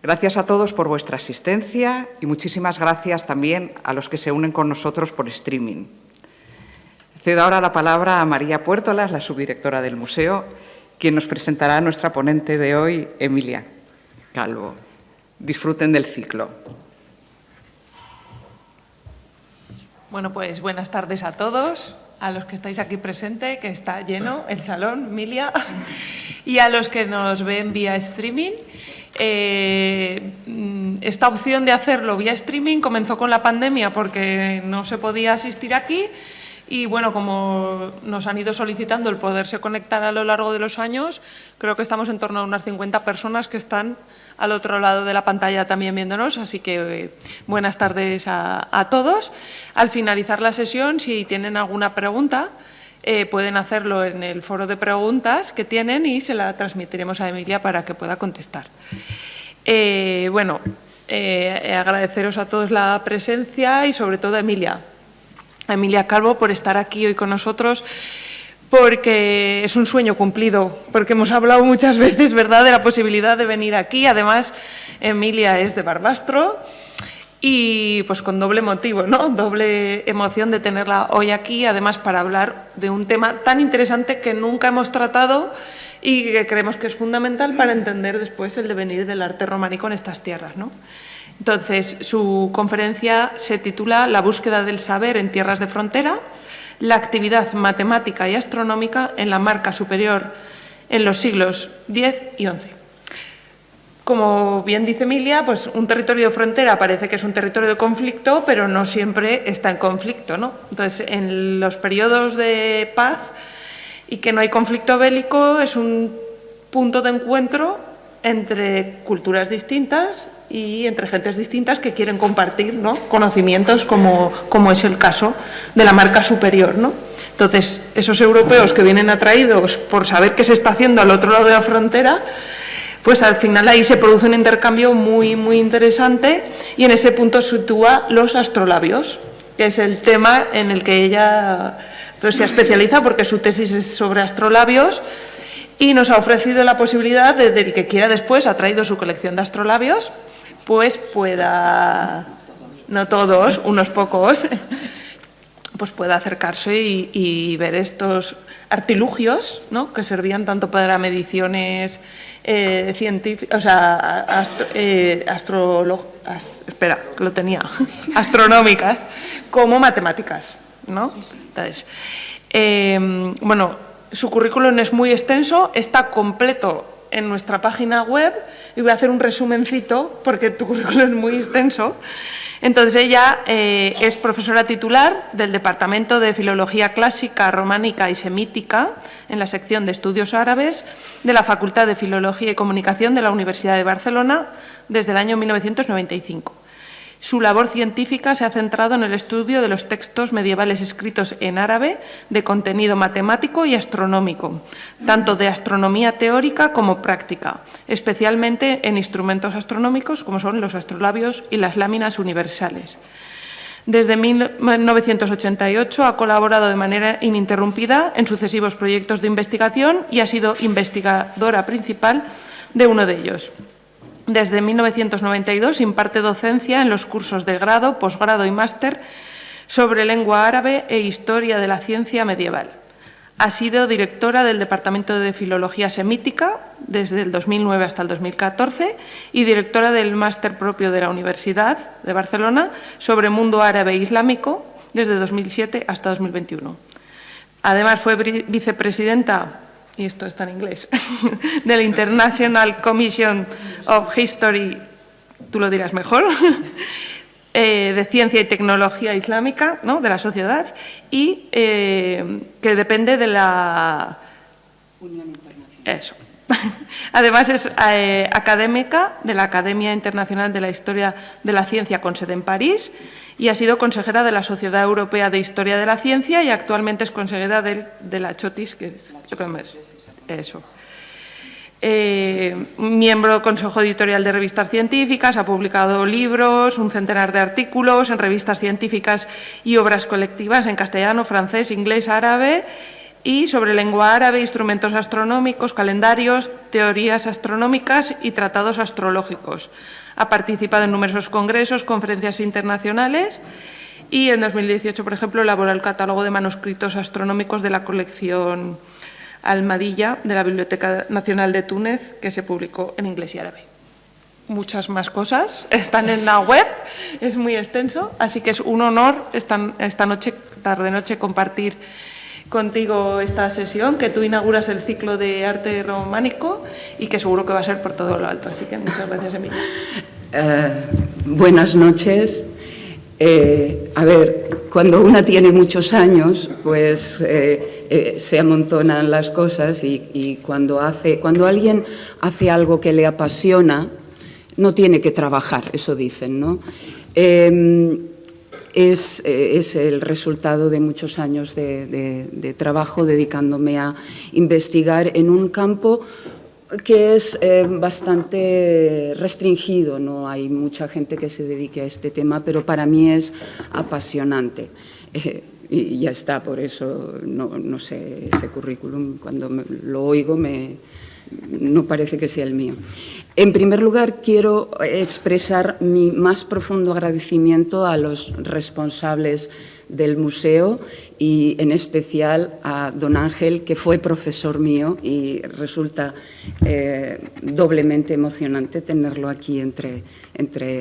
Gracias a todos por vuestra asistencia y muchísimas gracias también a los que se unen con nosotros por streaming. Cedo ahora la palabra a María Puertolas, la subdirectora del museo, quien nos presentará a nuestra ponente de hoy, Emilia Calvo. Disfruten del ciclo. Bueno, pues buenas tardes a todos, a los que estáis aquí presentes, que está lleno el salón, Emilia, y a los que nos ven vía streaming. Esta opción de hacerlo vía streaming comenzó con la pandemia porque no se podía asistir aquí y, bueno, como nos han ido solicitando el poderse conectar a lo largo de los años, creo que estamos en torno a unas 50 personas que están al otro lado de la pantalla también viéndonos, así que buenas tardes a todos. Al finalizar la sesión, si tienen alguna pregunta, pueden hacerlo en el foro de preguntas que tienen y se la transmitiremos a Emilia para que pueda contestar. Agradeceros a todos la presencia y sobre todo a Emilia Calvo por estar aquí hoy con nosotros, porque es un sueño cumplido, porque hemos hablado muchas veces, ¿verdad?, de la posibilidad de venir aquí. Además, Emilia es de Barbastro y pues con doble motivo, ¿no?, doble emoción de tenerla hoy aquí, además para hablar de un tema tan interesante que nunca hemos tratado y que creemos que es fundamental para entender después el devenir del arte románico en estas tierras, ¿no? Entonces, su conferencia se titula «La búsqueda del saber en tierras de frontera, la actividad matemática y astronómica en la Marca Superior en los siglos X y XI». Como bien dice Emilia, pues un territorio de frontera parece que es un territorio de conflicto, pero no siempre está en conflicto, ¿no? Entonces, en los periodos de paz y que no hay conflicto bélico, es un punto de encuentro entre culturas distintas y entre gentes distintas que quieren compartir, ¿no?, conocimientos, como es el caso de la Marca Superior, ¿no? Entonces, esos europeos que vienen atraídos por saber qué se está haciendo al otro lado de la frontera, pues al final ahí se produce un intercambio muy, muy interesante y en ese punto sitúa los astrolabios, que es el tema en el que ella pues se especializa porque su tesis es sobre astrolabios y nos ha ofrecido la posibilidad de el que quiera después, ha traído su colección de astrolabios, pues pueda, no todos, unos pocos, pues pueda acercarse y ver estos artilugios, ¿no?, que servían tanto para mediciones científicas, o sea, astronómicas, como matemáticas, ¿no? Entonces, bueno, su currículum es muy extenso, está completo en nuestra página web y voy a hacer un resumencito porque tu currículum es muy extenso. Entonces, ella es profesora titular del Departamento de Filología Clásica, Románica y Semítica en la sección de Estudios Árabes de la Facultad de Filología y Comunicación de la Universidad de Barcelona desde el año 1995. Su labor científica se ha centrado en el estudio de los textos medievales escritos en árabe de contenido matemático y astronómico, tanto de astronomía teórica como práctica, especialmente en instrumentos astronómicos como son los astrolabios y las láminas universales. Desde 1988 ha colaborado de manera ininterrumpida en sucesivos proyectos de investigación y ha sido investigadora principal de uno de ellos. Desde 1992 imparte docencia en los cursos de grado, posgrado y máster sobre lengua árabe e historia de la ciencia medieval. Ha sido directora del Departamento de Filología Semítica desde el 2009 hasta el 2014 y directora del máster propio de la Universidad de Barcelona sobre mundo árabe e islámico desde 2007 hasta 2021. Además, fue vicepresidenta, y esto está en inglés, del International Commission of History, tú lo dirás mejor, de Ciencia y Tecnología Islámica, ¿no?, de la sociedad, y que depende de la Unión Internacional. Eso. Además, es académica de la Academia Internacional de la Historia de la Ciencia con sede en París y ha sido consejera de la Sociedad Europea de Historia de la Ciencia y actualmente es consejera de la CHOTIS, que es eso. Miembro del Consejo Editorial de Revistas Científicas, ha publicado libros, un centenar de artículos en revistas científicas y obras colectivas en castellano, francés, inglés, árabe y sobre lengua árabe, instrumentos astronómicos, calendarios, teorías astronómicas y tratados astrológicos. Ha participado en numerosos congresos, conferencias internacionales y en 2018, por ejemplo, elaboró el catálogo de manuscritos astronómicos de la colección Almadilla de la Biblioteca Nacional de Túnez, que se publicó en inglés y árabe. Muchas más cosas están en la web, es muy extenso, así que es un honor esta noche, tarde-noche, compartir contigo esta sesión, que tú inauguras el ciclo de arte románico y que seguro que va a ser por todo lo alto. Así que muchas gracias, Emilia. Buenas noches. A ver, cuando una tiene muchos años, pues se amontonan las cosas y cuando alguien hace algo que le apasiona, no tiene que trabajar, eso dicen, ¿no? Es el resultado de muchos años de trabajo dedicándome a investigar en un campo que es bastante restringido, no hay mucha gente que se dedique a este tema, pero para mí es apasionante. Y ya está, por eso no sé, ese currículum, cuando lo oigo no parece que sea el mío. En primer lugar, quiero expresar mi más profundo agradecimiento a los responsables del museo y en especial a don Ángel, que fue profesor mío y resulta doblemente emocionante tenerlo aquí entre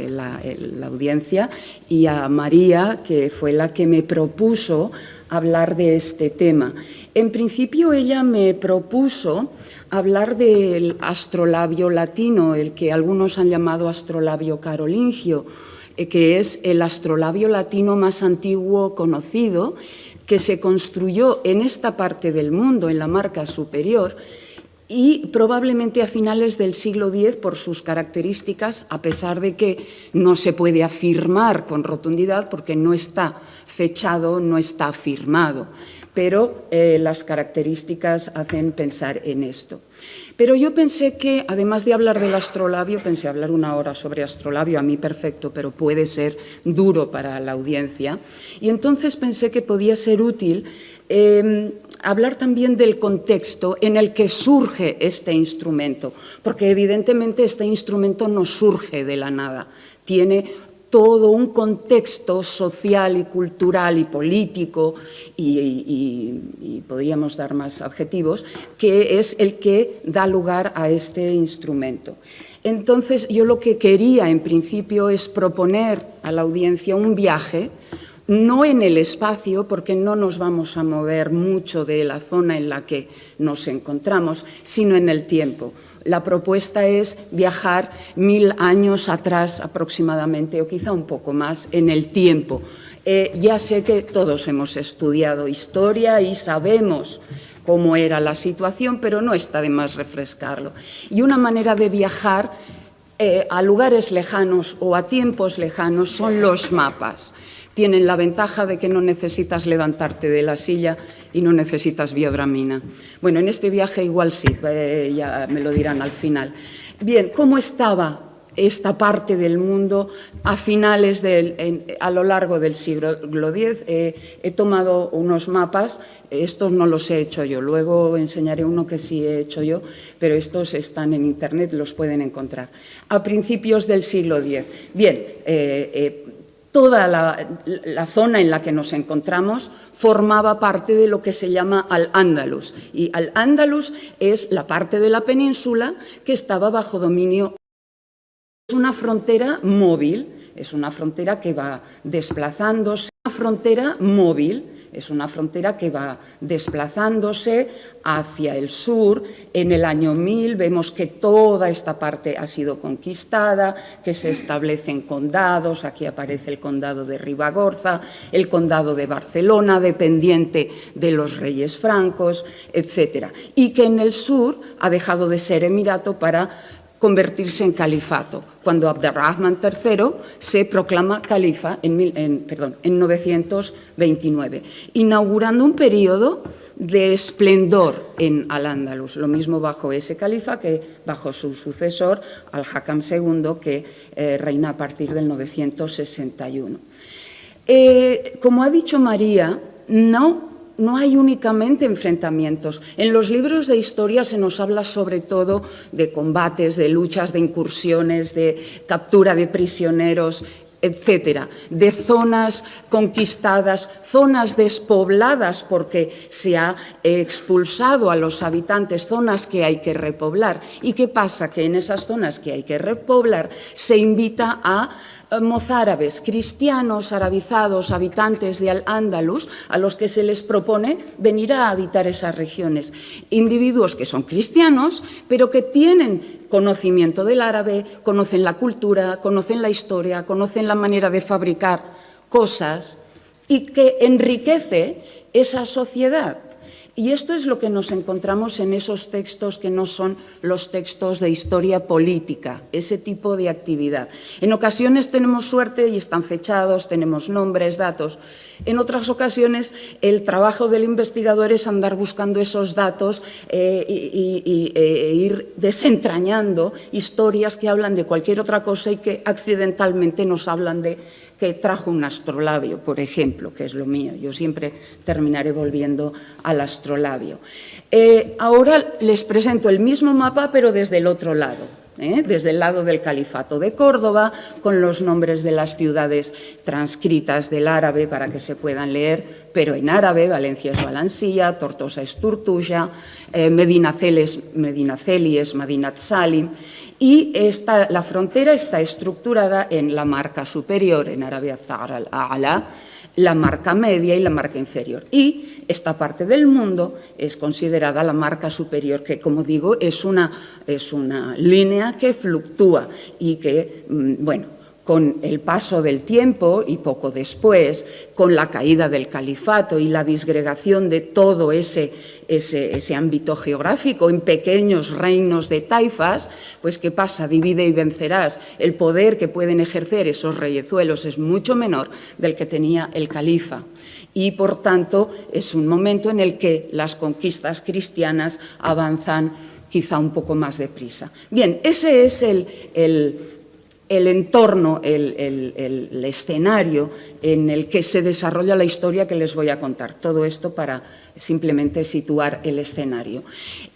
la audiencia, y a María, que fue la que me propuso hablar de este tema. En principio ella me propuso hablar del astrolabio latino, el que algunos han llamado astrolabio carolingio, que es el astrolabio latino más antiguo conocido, que se construyó en esta parte del mundo, en la Marca Superior, y probablemente a finales del siglo X por sus características, a pesar de que no se puede afirmar con rotundidad porque no está fechado, no está firmado, pero las características hacen pensar en esto. Pero yo pensé que, además de hablar del astrolabio, pensé hablar una hora sobre astrolabio, a mí perfecto, pero puede ser duro para la audiencia, y entonces pensé que podía ser útil hablar también del contexto en el que surge este instrumento, porque evidentemente este instrumento no surge de la nada, tiene todo un contexto social y cultural y político y podríamos dar más adjetivos, que es el que da lugar a este instrumento. Entonces, yo lo que quería en principio es proponer a la audiencia un viaje, no en el espacio, porque no nos vamos a mover mucho de la zona en la que nos encontramos, sino en el tiempo. La propuesta es viajar 1000 años atrás aproximadamente, o quizá un poco más, en el tiempo. Ya sé que todos hemos estudiado historia y sabemos cómo era la situación, pero no está de más refrescarlo. Y una manera de viajar a lugares lejanos o a tiempos lejanos son los mapas. Tienen la ventaja de que no necesitas levantarte de la silla y no necesitas biodramina. Bueno, en este viaje igual sí, ya me lo dirán al final. Bien, ¿cómo estaba esta parte del mundo a lo largo del siglo X? He tomado unos mapas, estos no los he hecho yo, luego enseñaré uno que sí he hecho yo, pero estos están en Internet, los pueden encontrar. A principios del siglo X. Bien, toda la zona en la que nos encontramos formaba parte de lo que se llama Al-Ándalus. Y Al-Ándalus es la parte de la península que estaba bajo dominio. Es una frontera móvil, es una frontera que va desplazándose. Una frontera móvil es una frontera que va desplazándose hacia el sur. En el año 1000 vemos que toda esta parte ha sido conquistada, que se establecen condados. Aquí aparece el condado de Ribagorza, el condado de Barcelona, dependiente de los reyes francos, etc. Y que en el sur ha dejado de ser emirato para convertirse en califato, cuando Abderrahman III se proclama califa en 929, inaugurando un periodo de esplendor en Al-Ándalus, lo mismo bajo ese califa que bajo su sucesor, Al-Hakam II, que reina a partir del 961. Como ha dicho María, no no hay únicamente enfrentamientos. En los libros de historia se nos habla sobre todo de combates, de luchas, de incursiones, de captura de prisioneros, etcétera, de zonas conquistadas, zonas despobladas porque se ha expulsado a los habitantes, zonas que hay que repoblar. ¿Y qué pasa? Que en esas zonas que hay que repoblar se invita a mozárabes, cristianos, arabizados, habitantes de Al-Ándalus, a los que se les propone venir a habitar esas regiones. Individuos que son cristianos, pero que tienen conocimiento del árabe, conocen la cultura, conocen la historia, conocen la manera de fabricar cosas y que enriquece esa sociedad. Y esto es lo que nos encontramos en esos textos que no son los textos de historia política, ese tipo de actividad. En ocasiones tenemos suerte y están fechados, tenemos nombres, datos. En otras ocasiones el trabajo del investigador es andar buscando esos datos e ir desentrañando historias que hablan de cualquier otra cosa y que accidentalmente nos hablan de que trajo un astrolabio, por ejemplo, que es lo mío. Yo siempre terminaré volviendo al astrolabio. Ahora les presento el mismo mapa, pero desde el otro lado, desde el lado del Califato de Córdoba, con los nombres de las ciudades transcritas del árabe para que se puedan leer, pero en árabe. Valencia es Valansilla, Tortosa es Turtuja, Medinaceli es Madinat Salim. Y la frontera está estructurada en la marca superior, en árabe Thar al-A'la, la marca media y la marca inferior. Y esta parte del mundo es considerada la marca superior, que, como digo, es una línea que fluctúa y que, bueno, con el paso del tiempo y poco después, con la caída del califato y la disgregación de todo ese ámbito geográfico en pequeños reinos de taifas, pues ¿qué pasa? Divide y vencerás. El poder que pueden ejercer esos reyezuelos es mucho menor del que tenía el califa. Y, por tanto, es un momento en el que las conquistas cristianas avanzan quizá un poco más deprisa. Bien, ese es el entorno, el escenario en el que se desarrolla la historia que les voy a contar. Todo esto para simplemente situar el escenario.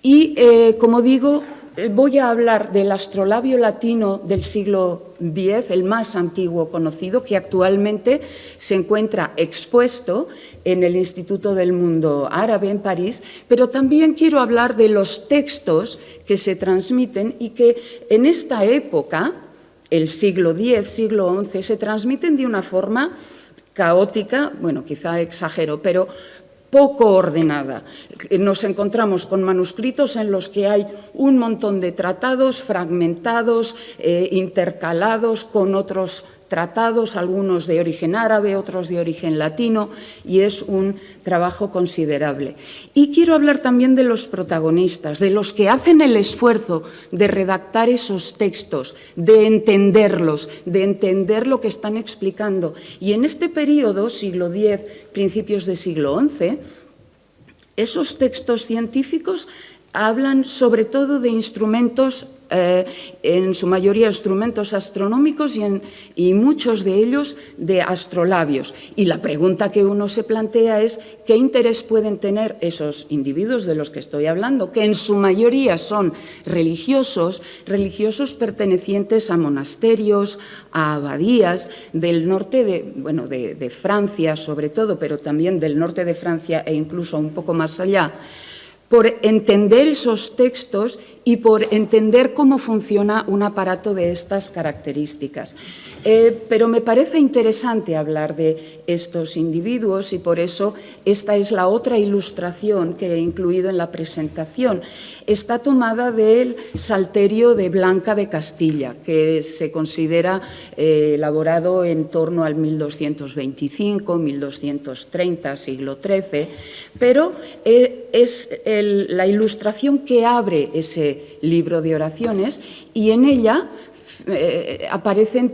Y, como digo, voy a hablar del astrolabio latino del siglo X, el más antiguo conocido, que actualmente se encuentra expuesto en el Instituto del Mundo Árabe en París, pero también quiero hablar de los textos que se transmiten y que en esta época, el siglo X, siglo XI, se transmiten de una forma caótica, bueno, quizá exagero, pero poco ordenada. Nos encontramos con manuscritos en los que hay un montón de tratados fragmentados, intercalados con otros tratados, algunos de origen árabe, otros de origen latino, y es un trabajo considerable. Y quiero hablar también de los protagonistas, de los que hacen el esfuerzo de redactar esos textos, de entenderlos, de entender lo que están explicando. Y en este periodo, siglo X, principios de siglo XI, esos textos científicos hablan sobre todo de instrumentos, en su mayoría instrumentos astronómicos y muchos de ellos de astrolabios. Y la pregunta que uno se plantea es ¿qué interés pueden tener esos individuos de los que estoy hablando, que en su mayoría son religiosos pertenecientes a monasterios, a abadías del norte de Francia sobre todo, pero también del norte de Francia e incluso un poco más allá, por entender esos textos y por entender cómo funciona un aparato de estas características. Pero me parece interesante hablar de estos individuos y por eso esta es la otra ilustración que he incluido en la presentación. Está tomada del Salterio de Blanca de Castilla, que se considera elaborado en torno al 1225, 1230, siglo XIII, pero es la ilustración que abre ese libro de oraciones y en ella aparecen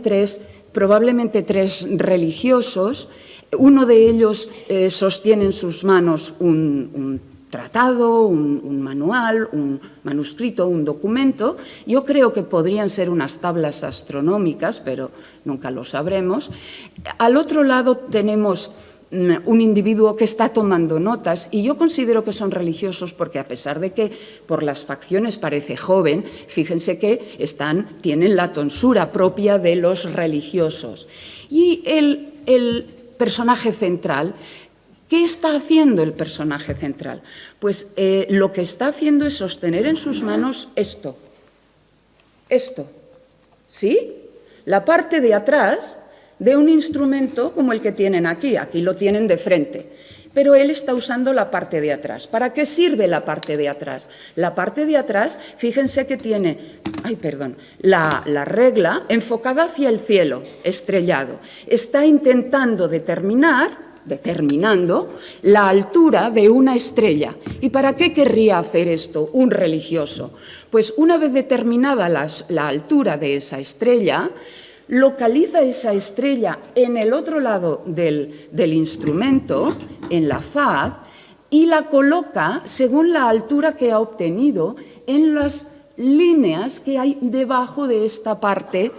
probablemente tres religiosos. Uno de ellos sostiene en sus manos un tratado, un manual, un manuscrito, un documento. Yo creo que podrían ser unas tablas astronómicas, pero nunca lo sabremos. Al otro lado tenemos un individuo que está tomando notas, y yo considero que son religiosos porque, a pesar de que por las facciones parece joven, fíjense que tienen la tonsura propia de los religiosos. Y el personaje central, ¿qué está haciendo el personaje central? Pues lo que está haciendo es sostener en sus manos esto, ¿sí? La parte de atrás de un instrumento como el que tienen aquí. Aquí lo tienen de frente, pero él está usando la parte de atrás. ¿Para qué sirve la parte de atrás? La parte de atrás, fíjense que tiene, la regla enfocada hacia el cielo, estrellado. Está intentando determinando la altura de una estrella. ¿Y para qué querría hacer esto un religioso? Pues una vez determinada la altura de esa estrella, localiza esa estrella en el otro lado del instrumento, en la faz, y la coloca según la altura que ha obtenido en las líneas que hay debajo de esta parte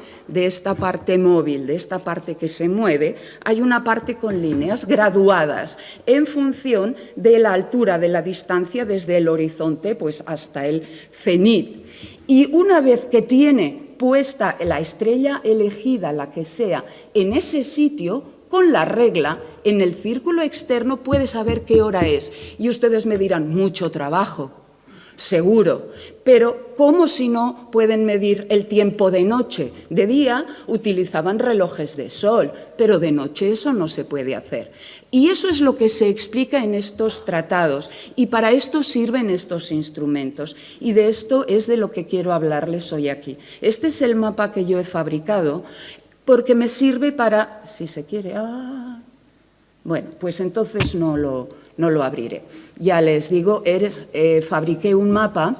móvil, de esta parte que se mueve. Hay una parte con líneas graduadas en función de la altura de la distancia desde el horizonte pues hasta el cenit. Y una vez que tiene puesta la estrella elegida, la que sea, en ese sitio, con la regla, en el círculo externo puede saber qué hora es. Y ustedes me dirán, mucho trabajo, seguro, pero ¿cómo si no pueden medir el tiempo de noche? De día utilizaban relojes de sol, pero de noche eso no se puede hacer. Y eso es lo que se explica en estos tratados, y para esto sirven estos instrumentos, y de esto es de lo que quiero hablarles hoy aquí. Este es el mapa que yo he fabricado, porque me sirve para, si se quiere, bueno, pues entonces no lo abriré. Ya les digo, fabriqué un mapa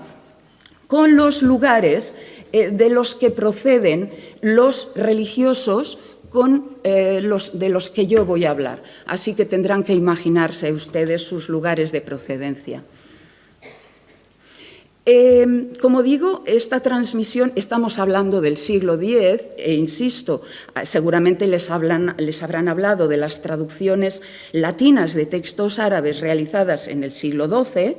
con los lugares de los que proceden los religiosos de los que yo voy a hablar. Así que tendrán que imaginarse ustedes sus lugares de procedencia. Como digo, esta transmisión, estamos hablando del siglo X, e insisto, seguramente les habrán hablado de las traducciones latinas de textos árabes realizadas en el siglo XII,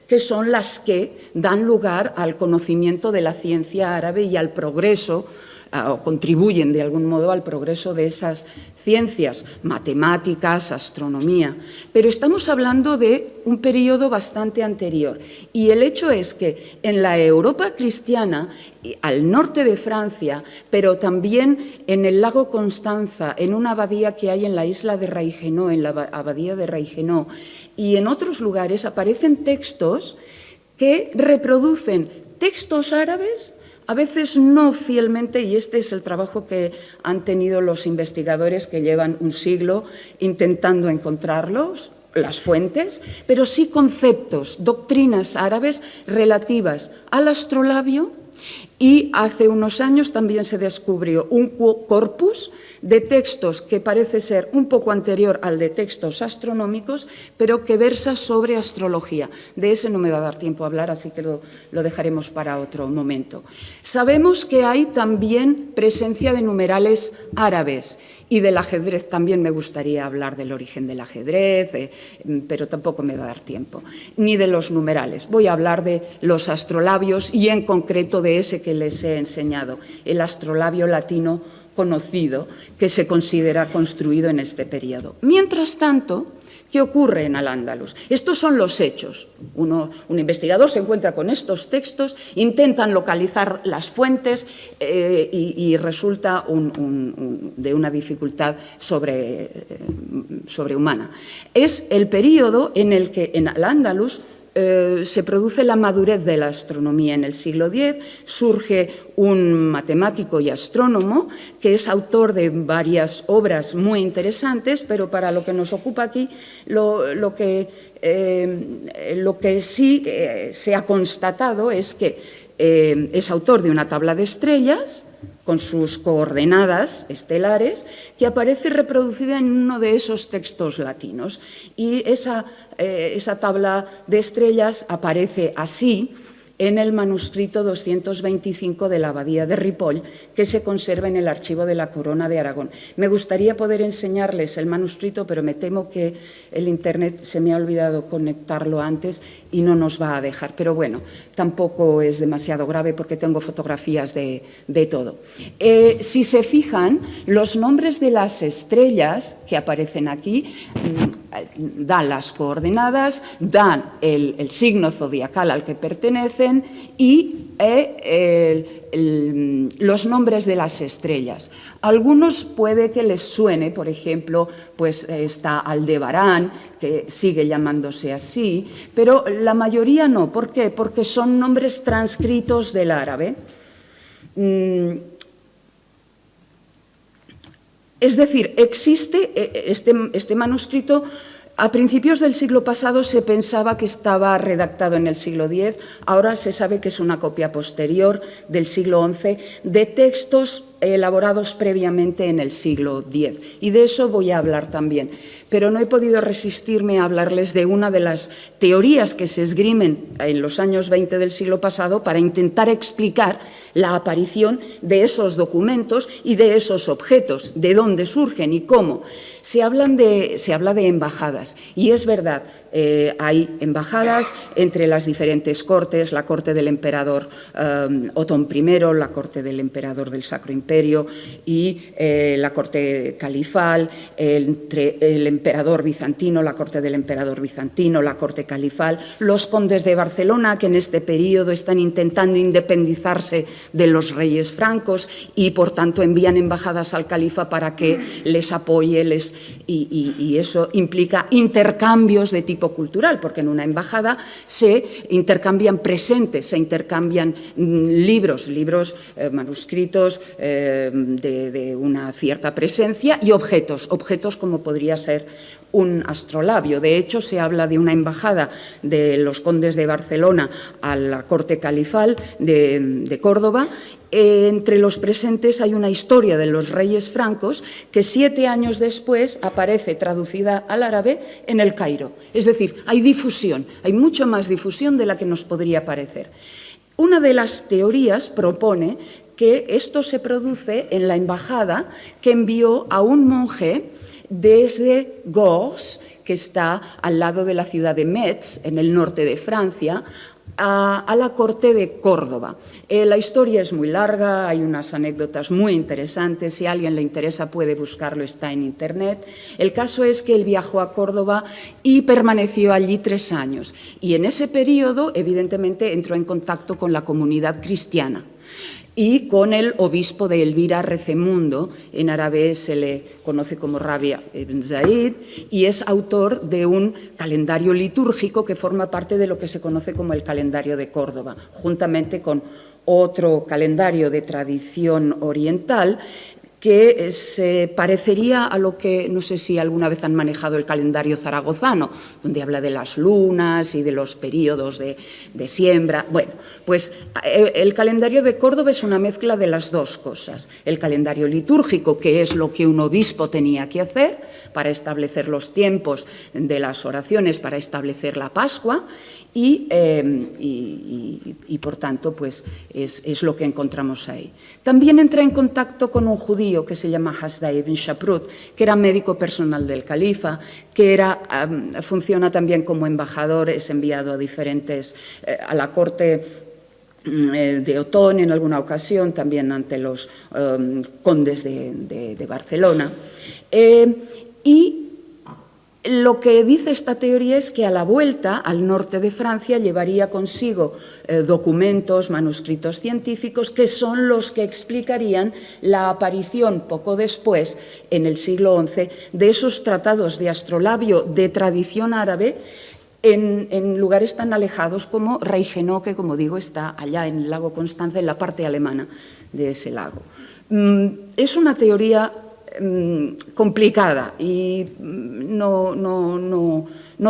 que son las que dan lugar al conocimiento de la ciencia árabe y al progreso, o contribuyen de algún modo al progreso de esas ciencias, matemáticas, astronomía. Pero estamos hablando de un periodo bastante anterior. Y el hecho es que en la Europa cristiana, al norte de Francia, pero también en el lago Constanza, en una abadía que hay en la isla de Reichenau, en la abadía de Reichenau, y en otros lugares aparecen textos que reproducen textos árabes, a veces no fielmente, y este es el trabajo que han tenido los investigadores que llevan un siglo intentando encontrarlos, las fuentes, pero sí conceptos, doctrinas árabes relativas al astrolabio, y hace unos años también se descubrió un corpus de textos que parece ser un poco anterior al de textos astronómicos, pero que versa sobre astrología. De ese no me va a dar tiempo a hablar, así que lo dejaremos para otro momento. Sabemos que hay también presencia de numerales árabes, y del ajedrez también me gustaría hablar del origen del ajedrez, pero tampoco me va a dar tiempo, ni de los numerales. Voy a hablar de los astrolabios y en concreto de ese que les he enseñado, el astrolabio latino conocido, que se considera construido en este periodo. Mientras tanto, ¿qué ocurre en Al-Ándalus? Estos son los hechos. Un investigador se encuentra con estos textos, intentan localizar las fuentes y resulta de una dificultad sobrehumana. Es el periodo en el que en Al-Ándalus se produce la madurez de la astronomía. En el siglo X surge un matemático y astrónomo que es autor de varias obras muy interesantes, pero para lo que nos ocupa aquí, lo que sí se ha constatado es que es autor de una tabla de estrellas con sus coordenadas estelares, que aparece reproducida en uno de esos textos latinos. Y esa tabla de estrellas aparece así, en el manuscrito 225 de la Abadía de Ripoll, que se conserva en el archivo de la Corona de Aragón. Me gustaría poder enseñarles el manuscrito, pero me temo que el Internet se me ha olvidado conectarlo antes y no nos va a dejar. Pero bueno, tampoco es demasiado grave porque tengo fotografías de todo. Si se fijan, los nombres de las estrellas que aparecen aquí dan las coordenadas, dan el signo zodiacal al que pertenecen y los nombres de las estrellas. Algunos puede que les suene, por ejemplo, pues está Aldebarán, que sigue llamándose así, pero la mayoría no. ¿Por qué? Porque son nombres transcritos del árabe. Es decir, existe este manuscrito. A principios del siglo pasado se pensaba que estaba redactado en el siglo X, ahora se sabe que es una copia posterior del siglo XI de textos elaborados previamente en el siglo X. Y de eso voy a hablar también. Pero no he podido resistirme a hablarles de una de las teorías que se esgrimen en los años 20 del siglo pasado para intentar explicar la aparición de esos documentos y de esos objetos, de dónde surgen y cómo. Se habla de embajadas, y es verdad, hay embajadas entre las diferentes cortes, la corte del emperador Otón I, la corte del emperador del Sacro Imperio y la corte califal, entre el emperador bizantino, la corte del emperador bizantino, la corte califal, los condes de Barcelona, que en este periodo están intentando independizarse de los reyes francos y, por tanto, envían embajadas al califa para que les apoye, y eso implica intercambios de tipo cultural, porque en una embajada se intercambian presentes, se intercambian libros, manuscritos de una cierta presencia y objetos como podría ser un astrolabio. De hecho, se habla de una embajada de los condes de Barcelona a la corte califal de Córdoba. Entre los presentes hay una historia de los reyes francos que 7 años después aparece traducida al árabe en el Cairo. Es decir, hay difusión, hay mucho más difusión de la que nos podría parecer. Una de las teorías propone que esto se produce en la embajada que envió a un monje desde Gorges, que está al lado de la ciudad de Metz, en el norte de Francia, a la corte de Córdoba. La historia es muy larga, hay unas anécdotas muy interesantes, si a alguien le interesa puede buscarlo, está en Internet. El caso es que él viajó a Córdoba y permaneció allí 3 años. Y en ese periodo, evidentemente, entró en contacto con la comunidad cristiana y con el obispo de Elvira, Recemundo. En árabe se le conoce como Rabia ibn Zaid, y es autor de un calendario litúrgico que forma parte de lo que se conoce como el calendario de Córdoba, juntamente con otro calendario de tradición oriental que se parecería a lo que, no sé si alguna vez han manejado el calendario zaragozano, donde habla de las lunas y de los periodos de siembra. Bueno, pues el calendario de Córdoba es una mezcla de las dos cosas. El calendario litúrgico, que es lo que un obispo tenía que hacer para establecer los tiempos de las oraciones, para establecer la Pascua, y por tanto, pues es lo que encontramos ahí. También entra en contacto con un judío que se llama Hasdai ibn Shaprut, que era médico personal del califa, que funciona también como embajador, es enviado a la corte de Otón en alguna ocasión, también ante los condes de Barcelona. Y lo que dice esta teoría es que a la vuelta al norte de Francia llevaría consigo documentos, manuscritos científicos, que son los que explicarían la aparición poco después, en el siglo XI, de esos tratados de astrolabio de tradición árabe en lugares tan alejados como Reichenau, que, como digo, está allá en el lago Constanza, en la parte alemana de ese lago. Es una teoría complicada y no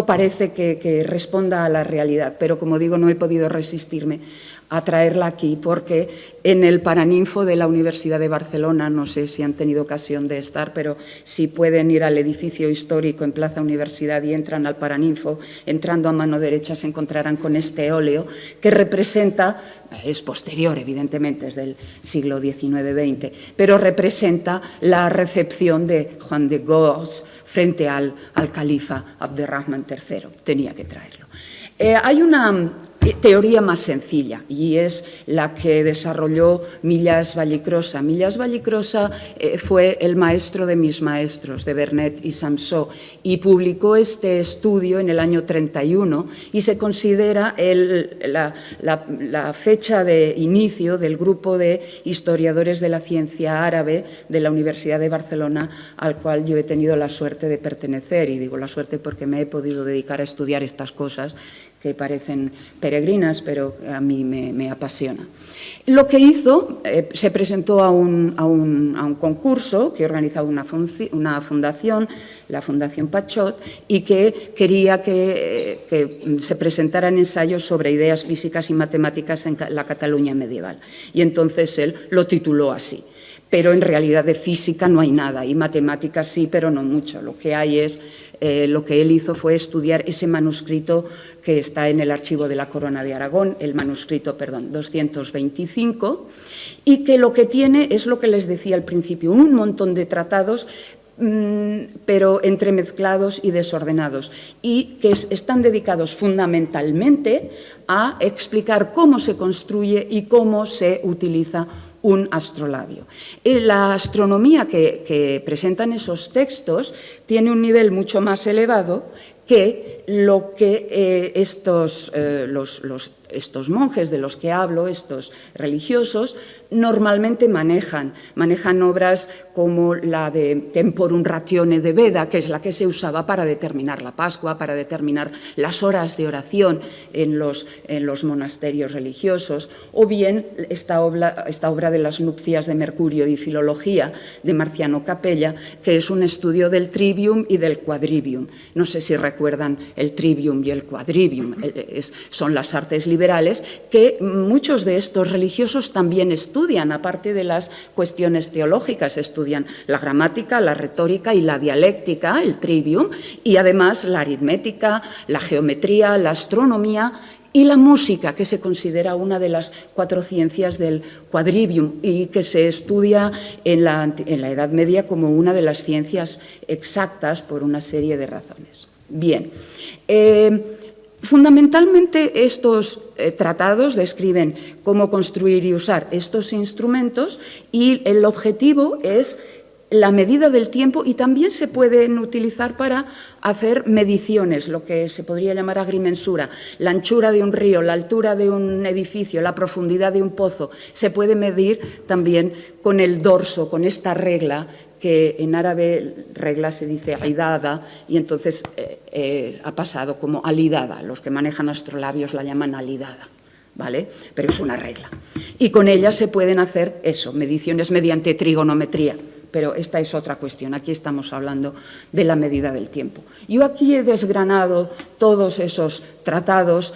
parece que responda a la realidad, pero, como digo, no he podido resistirme a traerla aquí porque en el Paraninfo de la Universidad de Barcelona, no sé si han tenido ocasión de estar, pero si pueden ir al edificio histórico en Plaza Universidad y entran al Paraninfo, entrando a mano derecha se encontrarán con este óleo que representa, es posterior evidentemente, es del siglo XIX-XX, pero representa la recepción de Juan de Gors frente al califa Abderrahman III. Tenía que traerlo. Hay una teoría más sencilla y es la que desarrolló Millás Vallicrosa. Millás Vallicrosa fue el maestro de mis maestros, de Vernet y Samsó, y publicó este estudio en el año 31 y se considera la fecha de inicio del grupo de historiadores de la ciencia árabe de la Universidad de Barcelona, al cual yo he tenido la suerte de pertenecer, y digo la suerte porque me he podido dedicar a estudiar estas cosas que parecen peregrinas, pero a mí me apasiona. Lo que hizo, se presentó a un concurso que organizaba una fundación, la Fundación Pachot, y que quería que se presentaran ensayos sobre ideas físicas y matemáticas en la Cataluña medieval. Y entonces él lo tituló así. Pero en realidad de física no hay nada, y matemáticas sí, pero no mucho. Lo que hay es, lo que él hizo fue estudiar ese manuscrito que está en el archivo de la Corona de Aragón, el manuscrito, 225, y que lo que tiene es lo que les decía al principio, un montón de tratados, pero entremezclados y desordenados, y que están dedicados fundamentalmente a explicar cómo se construye y cómo se utiliza un astrolabio. La astronomía que presentan esos textos tiene un nivel mucho más elevado que lo que estos monjes de los que hablo, estos religiosos, normalmente manejan obras como la de Temporum Ratione de Beda, que es la que se usaba para determinar la Pascua, para determinar las horas de oración en los monasterios religiosos, o bien esta obra de las nupcias de Mercurio y Filología de Marciano Capella, que es un estudio del trivium y del quadrivium. No sé si recuerdan el trivium y el quadrivium, son las artes liberales que muchos de estos religiosos también estudian, aparte de las cuestiones teológicas, estudian la gramática, la retórica y la dialéctica, el trivium, y además la aritmética, la geometría, la astronomía y la música, que se considera una de las 4 ciencias del quadrivium y que se estudia en la Edad Media como una de las ciencias exactas por una serie de razones. Bien, fundamentalmente estos tratados describen cómo construir y usar estos instrumentos, y el objetivo es la medida del tiempo, y también se pueden utilizar para hacer mediciones, lo que se podría llamar agrimensura, la anchura de un río, la altura de un edificio, la profundidad de un pozo. Se puede medir también con el dorso, con esta regla, que en árabe regla se dice aidada, y entonces ha pasado como alidada. Los que manejan astrolabios la llaman alidada, ¿vale? Pero es una regla. Y con ella se pueden hacer mediciones mediante trigonometría. Pero esta es otra cuestión, aquí estamos hablando de la medida del tiempo. Yo aquí he desgranado todos esos tratados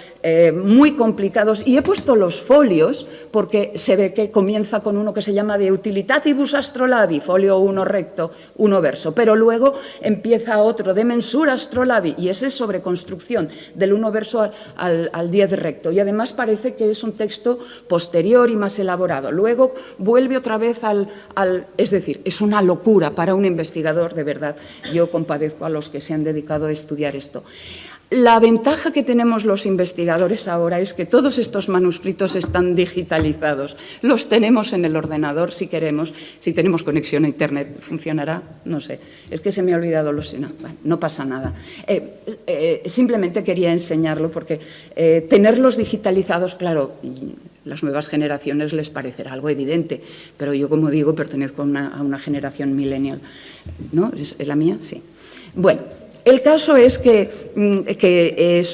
muy complicados y he puesto los folios porque se ve que comienza con uno que se llama De Utilitatibus Astrolabi, folio 1 recto, 1 verso, pero luego empieza otro de Mensura Astrolabi y ese es sobre construcción del 1 verso al 10 recto, y además parece que es un texto posterior y más elaborado. Luego vuelve otra vez es decir, es una locura para un investigador, de verdad. Yo compadezco a los que se han dedicado a estudiar esto. La ventaja que tenemos los investigadores ahora es que todos estos manuscritos están digitalizados. Los tenemos en el ordenador si queremos, si tenemos conexión a Internet. ¿Funcionará? No sé. Es que se me ha olvidado no pasa nada. Simplemente quería enseñarlo porque tenerlos digitalizados, claro, las nuevas generaciones les parecerá algo evidente, pero yo, como digo, pertenezco a una generación millennial. ¿No? ¿Es la mía? Sí. Bueno, el caso es que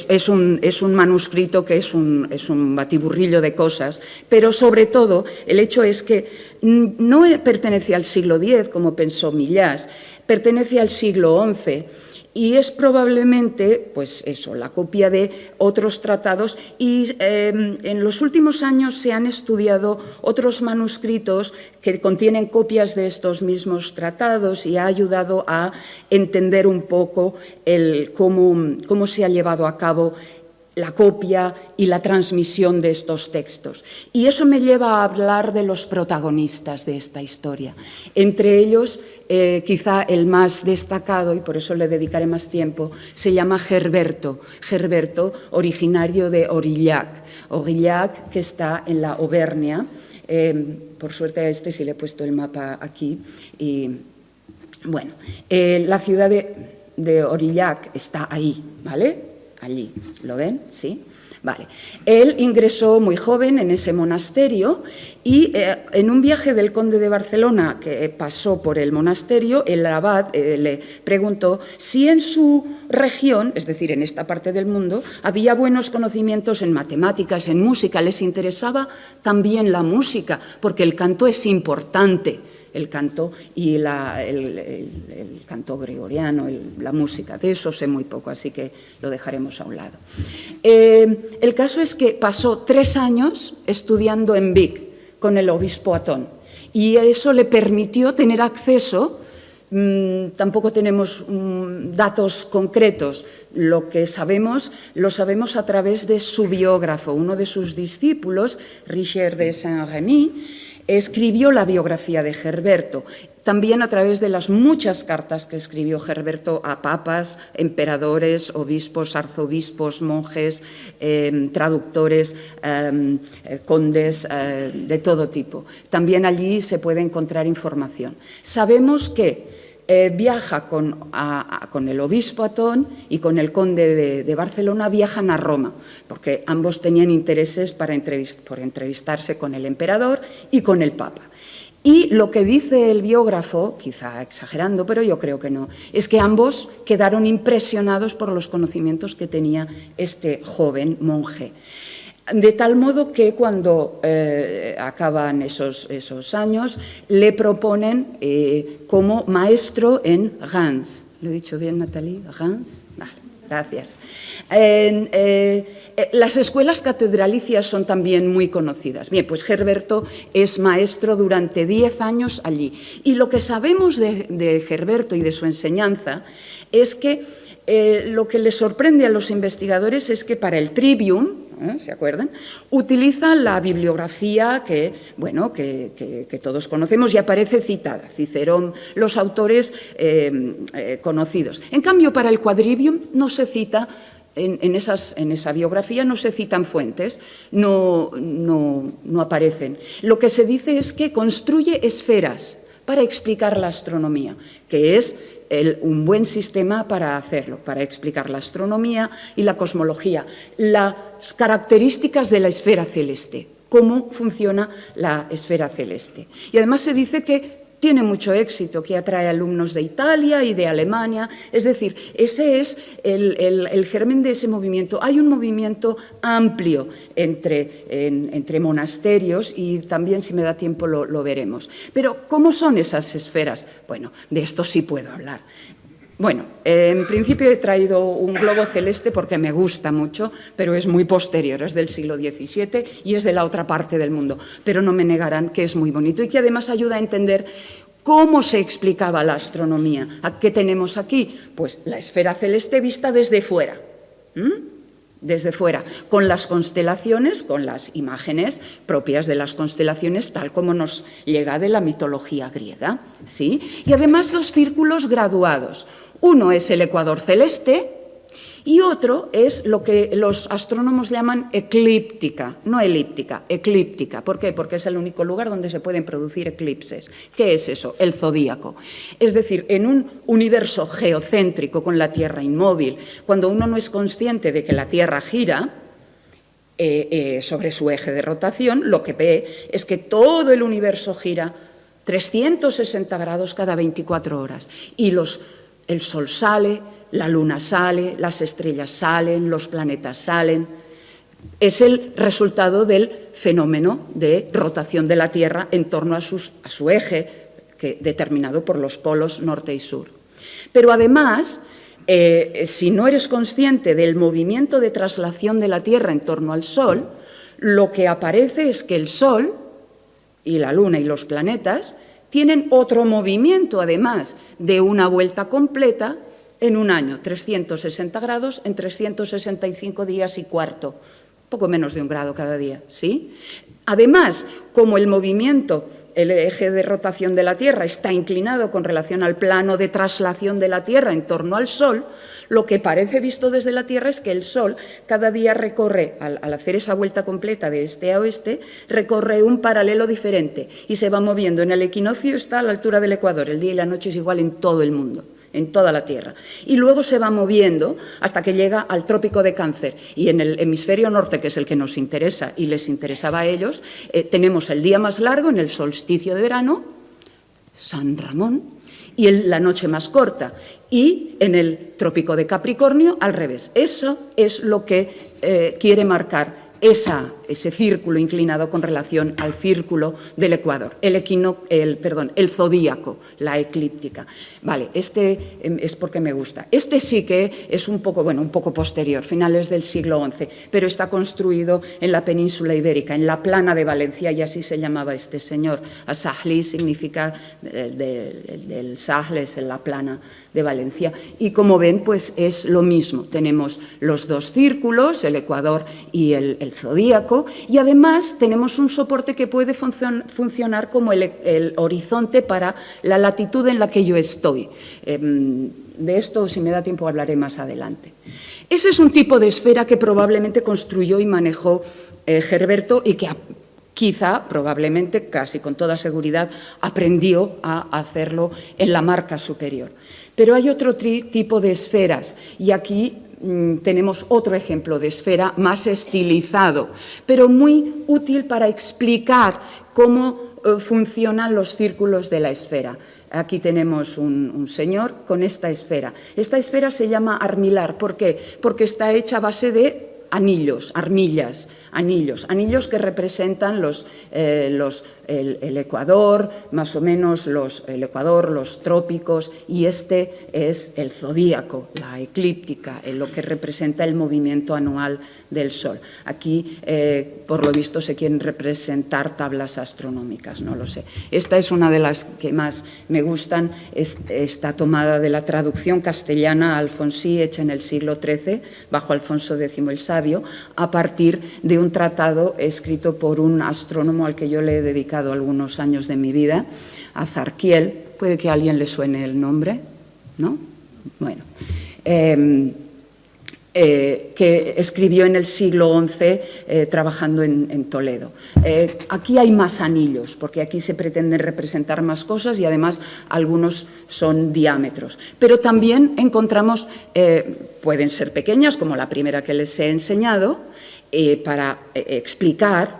es un manuscrito que es un batiburrillo de cosas, pero sobre todo el hecho es que no pertenece al siglo X, como pensó Millás, pertenece al siglo XI, Y es probablemente, pues eso, la copia de otros tratados y en los últimos años se han estudiado otros manuscritos que contienen copias de estos mismos tratados y ha ayudado a entender un poco cómo se ha llevado a cabo la copia y la transmisión de estos textos. Y eso me lleva a hablar de los protagonistas de esta historia. Entre ellos, quizá el más destacado, y por eso le dedicaré más tiempo, se llama Gerberto. Gerberto, originario de Aurillac. Aurillac, que está en la Auvernia. Por suerte a este sí le he puesto el mapa aquí. Y, bueno, la ciudad de Aurillac está ahí, ¿vale? Allí, ¿lo ven? ¿Sí? Vale. Él ingresó muy joven en ese monasterio y en un viaje del conde de Barcelona que pasó por el monasterio, el abad le preguntó si en su región, es decir, en esta parte del mundo, había buenos conocimientos en matemáticas, en música. Les interesaba también la música, porque el canto es importante. El canto y el canto gregoriano, la música. De eso sé muy poco, así que lo dejaremos a un lado. El caso es que pasó 3 años estudiando en Vic con el obispo Atón y eso le permitió tener acceso. Tampoco tenemos datos concretos. Lo que sabemos, lo sabemos a través de su biógrafo. Uno de sus discípulos, Richard de Saint-Remy, escribió la biografía de Gerberto, también a través de las muchas cartas que escribió Gerberto a papas, emperadores, obispos, arzobispos, monjes, traductores, condes, de todo tipo. También allí se puede encontrar información. Sabemos que viaja con el obispo Atón y con el conde de Barcelona, viajan a Roma, porque ambos tenían intereses por entrevistarse con el emperador y con el papa. Y lo que dice el biógrafo, quizá exagerando, pero yo creo que no, es que ambos quedaron impresionados por los conocimientos que tenía este joven monje. De tal modo que cuando acaban esos años, le proponen como maestro en Reims. ¿Lo he dicho bien, Nathalie? ¿Reims? Vale, gracias. Las escuelas catedralicias son también muy conocidas. Bien, pues Gerberto es maestro durante 10 años allí. Y lo que sabemos de Gerberto y de su enseñanza es que lo que les sorprende a los investigadores es que para el Trivium, ¿se acuerdan?, utiliza la bibliografía que todos conocemos y aparece citada, Cicerón, los autores conocidos. En cambio, para el Quadrivium no se cita, en esa biografía no se citan fuentes, no aparecen. Lo que se dice es que construye esferas para explicar la astronomía, que es un buen sistema para hacerlo, para explicar la astronomía y la cosmología, las características de la esfera celeste, cómo funciona la esfera celeste. Y además se dice que tiene mucho éxito, que atrae alumnos de Italia y de Alemania, es decir, ese es el germen de ese movimiento. Hay un movimiento amplio entre monasterios y también, si me da tiempo, lo veremos. Pero, ¿cómo son esas esferas? Bueno, de esto sí puedo hablar. Bueno, en principio he traído un globo celeste porque me gusta mucho, pero es muy posterior, es del siglo XVII y es de la otra parte del mundo. Pero no me negarán que es muy bonito y que además ayuda a entender cómo se explicaba la astronomía. ¿Qué tenemos aquí? Pues la esfera celeste vista desde fuera. Desde fuera, con las constelaciones, con las imágenes propias de las constelaciones, tal como nos llega de la mitología griega, ¿sí? Y además los círculos graduados. Uno es el ecuador celeste y otro es lo que los astrónomos llaman eclíptica, no elíptica, eclíptica. ¿Por qué? Porque es el único lugar donde se pueden producir eclipses. ¿Qué es eso? El zodíaco. Es decir, en un universo geocéntrico con la Tierra inmóvil, cuando uno no es consciente de que la Tierra gira sobre su eje de rotación, lo que ve es que todo el universo gira 360 grados cada 24 horas y el Sol sale, la Luna sale, las estrellas salen, los planetas salen. Es el resultado del fenómeno de rotación de la Tierra en torno a su eje, determinado por los polos norte y sur. Pero además, si no eres consciente del movimiento de traslación de la Tierra en torno al Sol, lo que aparece es que el Sol y la Luna y los planetas tienen otro movimiento, además de una vuelta completa en un año, 360 grados en 365 días y cuarto, poco menos de 1 grado cada día, ¿sí? Además, como el movimiento, el eje de rotación de la Tierra está inclinado con relación al plano de traslación de la Tierra en torno al Sol, lo que parece visto desde la Tierra es que el Sol cada día recorre, al hacer esa vuelta completa de este a oeste, recorre un paralelo diferente y se va moviendo. En el equinoccio está a la altura del ecuador, el día y la noche es igual en todo el mundo, en toda la Tierra. Y luego se va moviendo hasta que llega al trópico de Cáncer. Y en el hemisferio norte, que es el que nos interesa y les interesaba a ellos, tenemos el día más largo en el solsticio de verano, San Ramón, y la noche más corta. Y en el trópico de Capricornio, al revés. Eso es lo que quiere marcar ese círculo inclinado con relación al círculo del ecuador, el zodíaco, la eclíptica. Vale, este es porque me gusta. Este sí que es un poco posterior, finales del siglo XI, pero está construido en la península ibérica, en la Plana de Valencia, y así se llamaba este señor. Asahli significa del Sahles, en la Plana de Valencia. Y como ven, pues es lo mismo. Tenemos los dos círculos, el ecuador y el zodíaco, y además tenemos un soporte que puede funcionar como el horizonte para la latitud en la que yo estoy. De esto, si me da tiempo, hablaré más adelante. Ese es un tipo de esfera que probablemente construyó y manejó Gerberto y que quizá, probablemente, casi con toda seguridad, aprendió a hacerlo en la marca superior. Pero hay otro tipo de esferas, y aquí tenemos otro ejemplo de esfera más estilizado, pero muy útil para explicar cómo funcionan los círculos de la esfera. Aquí tenemos un señor con esta esfera. Esta esfera se llama armilar. ¿Por qué? Porque está hecha a base de anillos, armillas, anillos que representan el ecuador, más o menos el ecuador, los trópicos, y este es el zodíaco, la eclíptica, lo que representa el movimiento anual del Sol. Aquí, por lo visto, se quieren representar tablas astronómicas, no lo sé. Esta es una de las que más me gustan, está tomada de la traducción castellana alfonsí, hecha en el siglo XIII, bajo Alfonso X el Sabio, a partir de un tratado escrito por un astrónomo al que yo le he dedicado algunos años de mi vida, a Zarquiel. Puede que a alguien le suene el nombre, ¿no? Bueno, que escribió en el siglo XI trabajando en Toledo. Aquí hay más anillos, porque aquí se pretenden representar más cosas y además algunos son diámetros. Pero también encontramos, pueden ser pequeñas, como la primera que les he enseñado, para explicar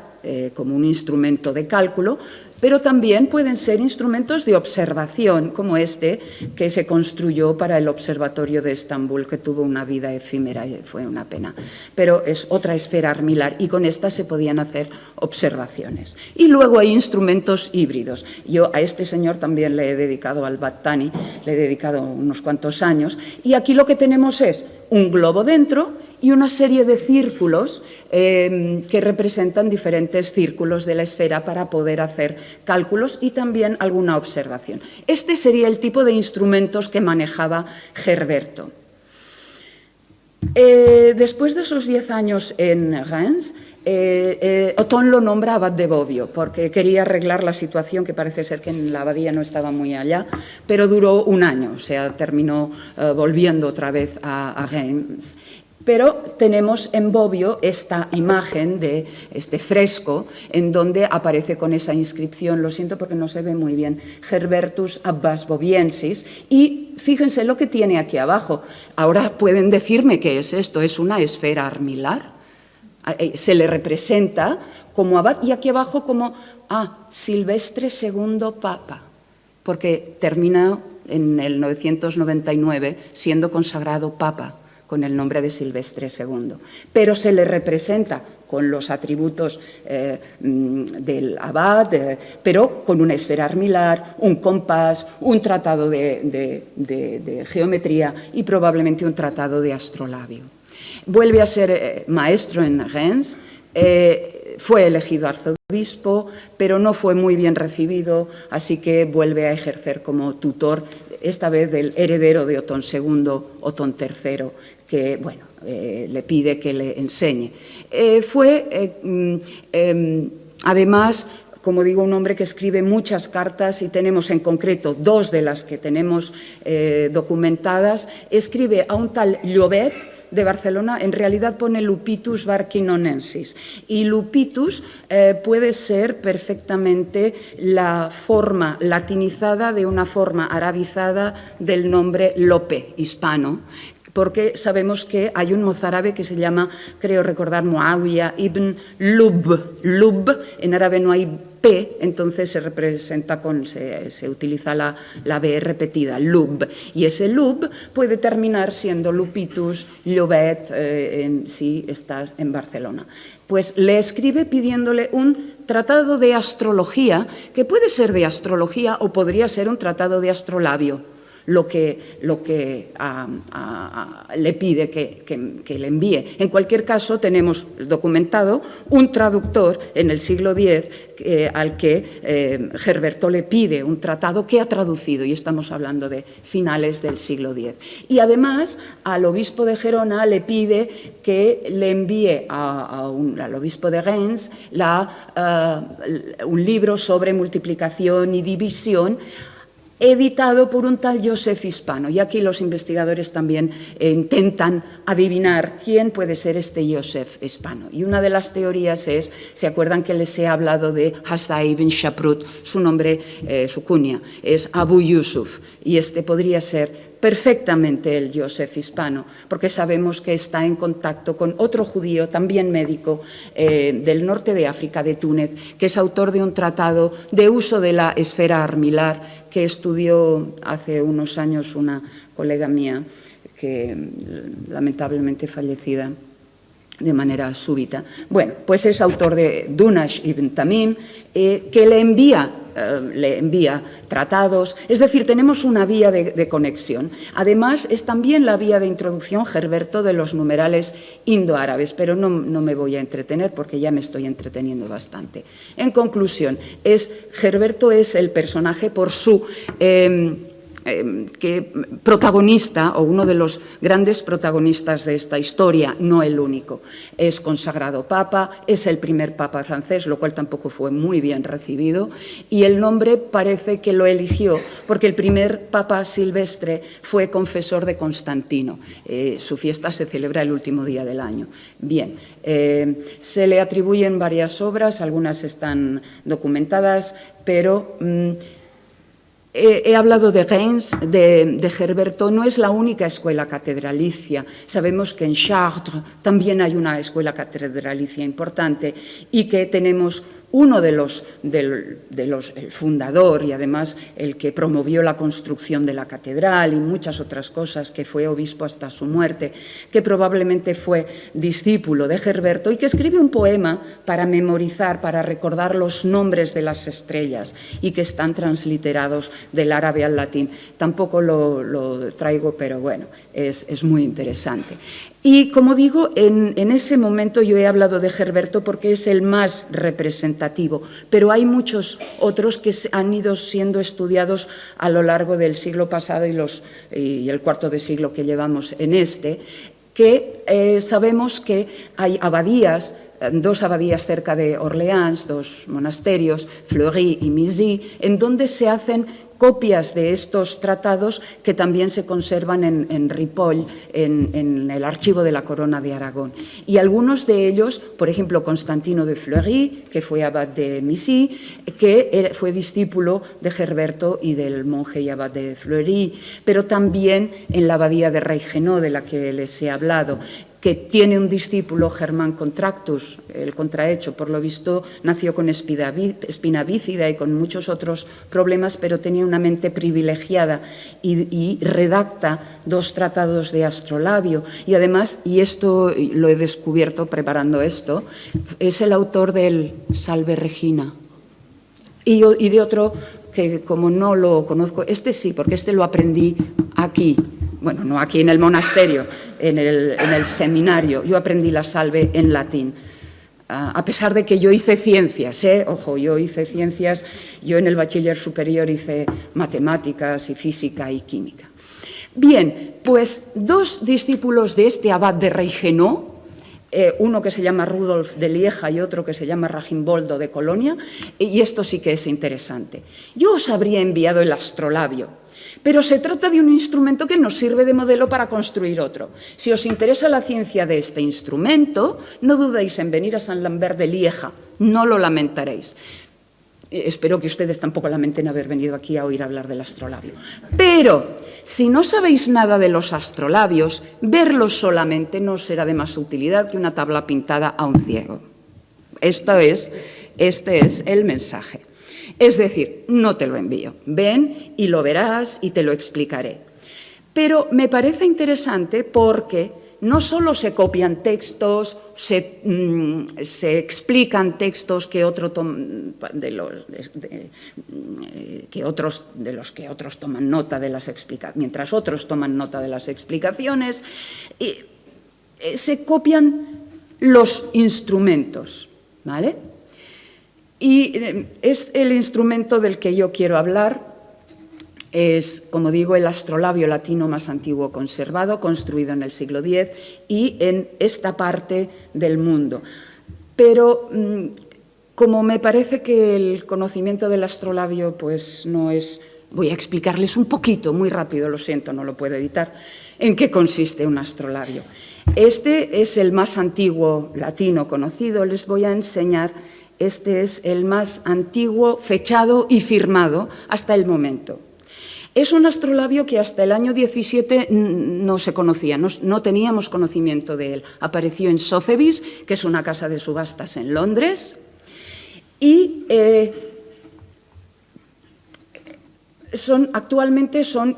como un instrumento de cálculo, pero también pueden ser instrumentos de observación, como este que se construyó para el Observatorio de Estambul, que tuvo una vida efímera y fue una pena. Pero es otra esfera armilar y con esta se podían hacer observaciones. Y luego hay instrumentos híbridos. Yo a este señor también le he dedicado, al Battani, le he dedicado unos cuantos años, y aquí lo que tenemos es un globo dentro y una serie de círculos que representan diferentes círculos de la esfera para poder hacer cálculos y también alguna observación. Este sería el tipo de instrumentos que manejaba Gerberto. Después de esos 10 años en Reims, Othon lo nombra abad de Bobbio, porque quería arreglar la situación, que parece ser que en la abadía no estaba muy allá, pero duró un año, o sea, terminó volviendo otra vez a Reims. Pero tenemos en Bobbio esta imagen de este fresco en donde aparece con esa inscripción, lo siento porque no se ve muy bien, Gerbertus Abbas Boviensis, y fíjense lo que tiene aquí abajo. Ahora pueden decirme qué es esto, es una esfera armilar. Se le representa como abad y aquí abajo como Silvestre II Papa, porque termina en el 999 siendo consagrado Papa con el nombre de Silvestre II, pero se le representa con los atributos del abad, pero con una esfera armilar, un compás, un tratado de geometría y probablemente un tratado de astrolabio. Vuelve a ser maestro en Reims, fue elegido arzobispo, pero no fue muy bien recibido, así que vuelve a ejercer como tutor, esta vez del heredero de Otón II, Otón III, que, bueno, le pide que le enseñe. Además, como digo, un hombre que escribe muchas cartas y tenemos en concreto 2 de las que tenemos documentadas. Escribe a un tal Llobet de Barcelona, en realidad pone Lupitus Barquinonensis, y Lupitus puede ser perfectamente la forma latinizada de una forma arabizada del nombre Lope, hispano, porque sabemos que hay un mozárabe que se llama, creo recordar, Muawiya ibn Lub, en árabe no hay P, entonces se representa se utiliza la B repetida, Lub, y ese Lub puede terminar siendo Lupitus, Llobet, si estás en Barcelona. Pues le escribe pidiéndole un tratado de astrología, que puede ser de astrología o podría ser un tratado de astrolabio, lo que le pide que le envíe. En cualquier caso, tenemos documentado un traductor en el siglo X al que Gerberto le pide un tratado que ha traducido, y estamos hablando de finales del siglo X. Y además, al obispo de Gerona le pide que le envíe al obispo de Reims un libro sobre multiplicación y división, editado por un tal Joseph Hispano. Y aquí los investigadores también intentan adivinar quién puede ser este Joseph Hispano. Y una de las teorías es, ¿se acuerdan que les he hablado de Hasdai ibn Shaprut? Su nombre, su cuña, es Abu Yusuf, y este podría ser perfectamente el Joseph Hispano, porque sabemos que está en contacto con otro judío, también médico, del norte de África, de Túnez, que es autor de un tratado de uso de la esfera armilar que estudió hace unos años una colega mía, que lamentablemente fallecida de manera súbita. Bueno, pues es autor de Dunash ibn Tamim, que le envía tratados, es decir, tenemos una vía de conexión. Además, es también la vía de introducción, Gerberto, de los numerales indoárabes, pero no me voy a entretener porque ya me estoy entreteniendo bastante. En conclusión, Gerberto es el personaje por su protagonista, o uno de los grandes protagonistas de esta historia, no el único. Es consagrado papa, es el primer papa francés, lo cual tampoco fue muy bien recibido, y el nombre parece que lo eligió porque el primer papa Silvestre fue confesor de Constantino. Su fiesta se celebra el último día del año. Bien, se le atribuyen varias obras, algunas están documentadas, pero he hablado de Reims, de Gerberto. No es la única escuela catedralicia. Sabemos que en Chartres también hay una escuela catedralicia importante y que tenemos uno de los, el fundador y además el que promovió la construcción de la catedral y muchas otras cosas, que fue obispo hasta su muerte, que probablemente fue discípulo de Gerberto y que escribe un poema para memorizar, para recordar los nombres de las estrellas y que están transliterados del árabe al latín. Tampoco lo traigo, pero bueno, es muy interesante. Y, como digo, en ese momento yo he hablado de Gerberto porque es el más representativo, pero hay muchos otros que han ido siendo estudiados a lo largo del siglo pasado y el cuarto de siglo que llevamos en que sabemos que hay abadías, 2 abadías cerca de Orleans, 2 monasterios, Fleury y Mizzi, en donde se hacen copias de estos tratados que también se conservan en Ripoll, en el archivo de la Corona de Aragón. Y algunos de ellos, por ejemplo, Constantino de Fleury, que fue abad de Mizzi, que fue discípulo de Gerberto y del monje y abad de Fleury, pero también en la abadía de Reichenau, de la que les he hablado. que tiene un discípulo, Germán Contractus, el contrahecho, por lo visto nació con espina bífida y con muchos otros problemas, pero tenía una mente privilegiada y redacta 2 tratados de astrolabio. Y además, y esto lo he descubierto preparando esto, es el autor del Salve Regina. Y de otro que, como no lo conozco, este sí, porque este lo aprendí aquí. Bueno, no aquí en el monasterio, en el seminario. Yo aprendí la Salve en latín. A pesar de que yo hice ciencias, ojo, yo hice ciencias, yo en el bachiller superior hice matemáticas y física y química. Bien, pues 2 discípulos de este abad de Reichenau, uno que se llama Rudolf de Lieja y otro que se llama Ragimboldo de Colonia, y esto sí que es interesante. Yo os habría enviado el astrolabio, pero se trata de un instrumento que nos sirve de modelo para construir otro. Si os interesa la ciencia de este instrumento, no dudéis en venir a San Lambert de Lieja, no lo lamentaréis. Espero que ustedes tampoco lamenten haber venido aquí a oír hablar del astrolabio. Pero si no sabéis nada de los astrolabios, verlos solamente no será de más utilidad que una tabla pintada a un ciego. Este es el mensaje. Es decir, no te lo envío. Ven y lo verás y te lo explicaré. Pero me parece interesante porque no solo se copian textos, se explican textos de los que otros toman nota de las explicaciones, mientras otros toman nota de las explicaciones, se copian los instrumentos, ¿vale? Y es el instrumento del que yo quiero hablar. Es, como digo, el astrolabio latino más antiguo conservado, construido en el siglo X y en esta parte del mundo. Pero como me parece que el conocimiento del astrolabio pues no es... Voy a explicarles un poquito, muy rápido, lo siento, no lo puedo evitar, en qué consiste un astrolabio. Este es el más antiguo latino conocido, les voy a enseñar. Este es el más antiguo, fechado y firmado hasta el momento. Es un astrolabio que hasta el año 17 no se conocía, no teníamos conocimiento de él. Apareció en Sotheby's, que es una casa de subastas en Londres, y actualmente son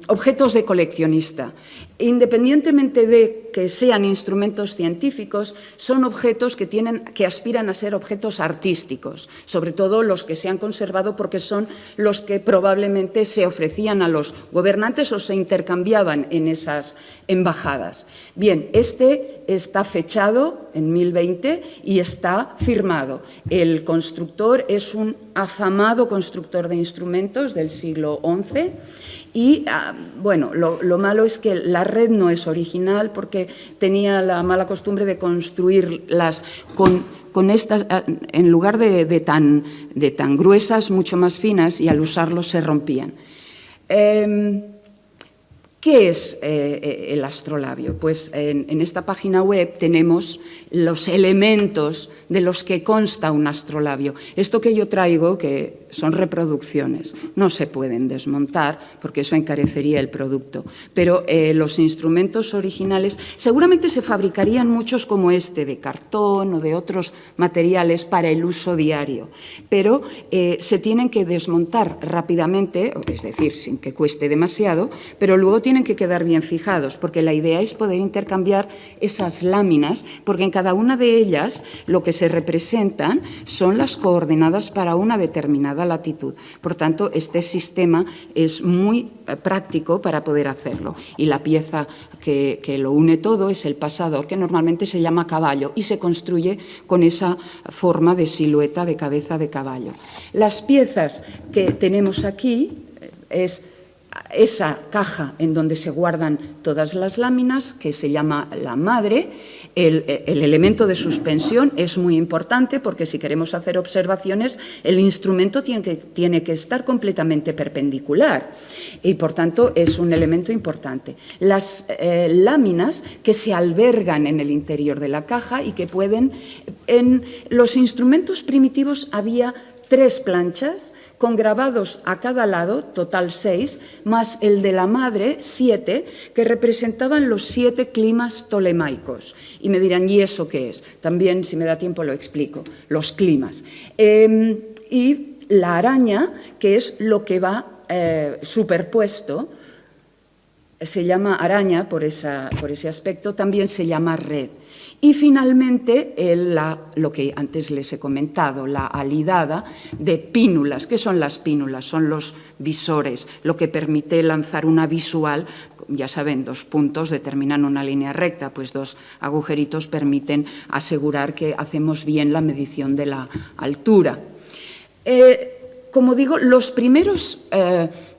objetos de coleccionista. Independientemente de que sean instrumentos científicos, son objetos que aspiran a ser objetos artísticos, sobre todo los que se han conservado porque son los que probablemente se ofrecían a los gobernantes o se intercambiaban en esas embajadas. Bien, este está fechado en 1020 y está firmado. El constructor es un afamado constructor de instrumentos del siglo XI. Y, bueno, lo malo es que la red no es original porque tenía la mala costumbre de construirlas con estas, en lugar de tan gruesas, mucho más finas, y al usarlos se rompían. ¿Qué es el astrolabio? Pues en esta página web tenemos los elementos de los que consta un astrolabio. Esto que yo traigo, que son reproducciones, no se pueden desmontar porque eso encarecería el producto. Pero los instrumentos originales seguramente se fabricarían muchos como este, de cartón o de otros materiales para el uso diario. Pero se tienen que desmontar rápidamente, es decir, sin que cueste demasiado, pero luego tienen que quedar bien fijados, porque la idea es poder intercambiar esas láminas, porque en cada una de ellas lo que se representan son las coordenadas para una determinada latitud. Por tanto, este sistema es muy práctico para poder hacerlo. Y la pieza que lo une todo es el pasador, que normalmente se llama caballo y se construye con esa forma de silueta de cabeza de caballo. Las piezas que tenemos aquí es esa caja en donde se guardan todas las láminas, que se llama la madre. El elemento de suspensión es muy importante porque si queremos hacer observaciones, el instrumento tiene que estar completamente perpendicular y, por tanto, es un elemento importante. Las láminas que se albergan en el interior de la caja y que pueden... En los instrumentos primitivos había 3 planchas con grabados a cada lado, total 6, más el de la madre, 7, que representaban los 7 climas tolemaicos. Y me dirán, ¿y eso qué es? También, si me da tiempo, lo explico, los climas. Y la araña, que es lo que va superpuesto, se llama araña por ese aspecto, también se llama red. Y finalmente, lo que antes les he comentado, la alidada de pínulas. ¿Qué son las pínulas? Son los visores, lo que permite lanzar una visual. Ya saben, 2 puntos determinan una línea recta, pues 2 agujeritos permiten asegurar que hacemos bien la medición de la altura. Como digo, los primeros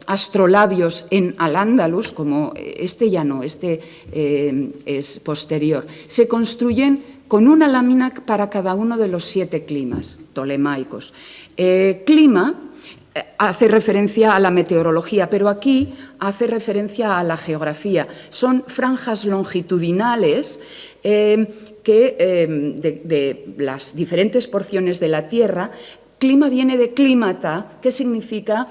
astrolabios en Al-Ándalus, como este ya no, este es posterior, se construyen con una lámina para cada uno de los 7 climas tolemaicos. Clima hace referencia a la meteorología, pero aquí hace referencia a la geografía. Son franjas longitudinales de las diferentes porciones de la Tierra. Clima viene de clímata, que significa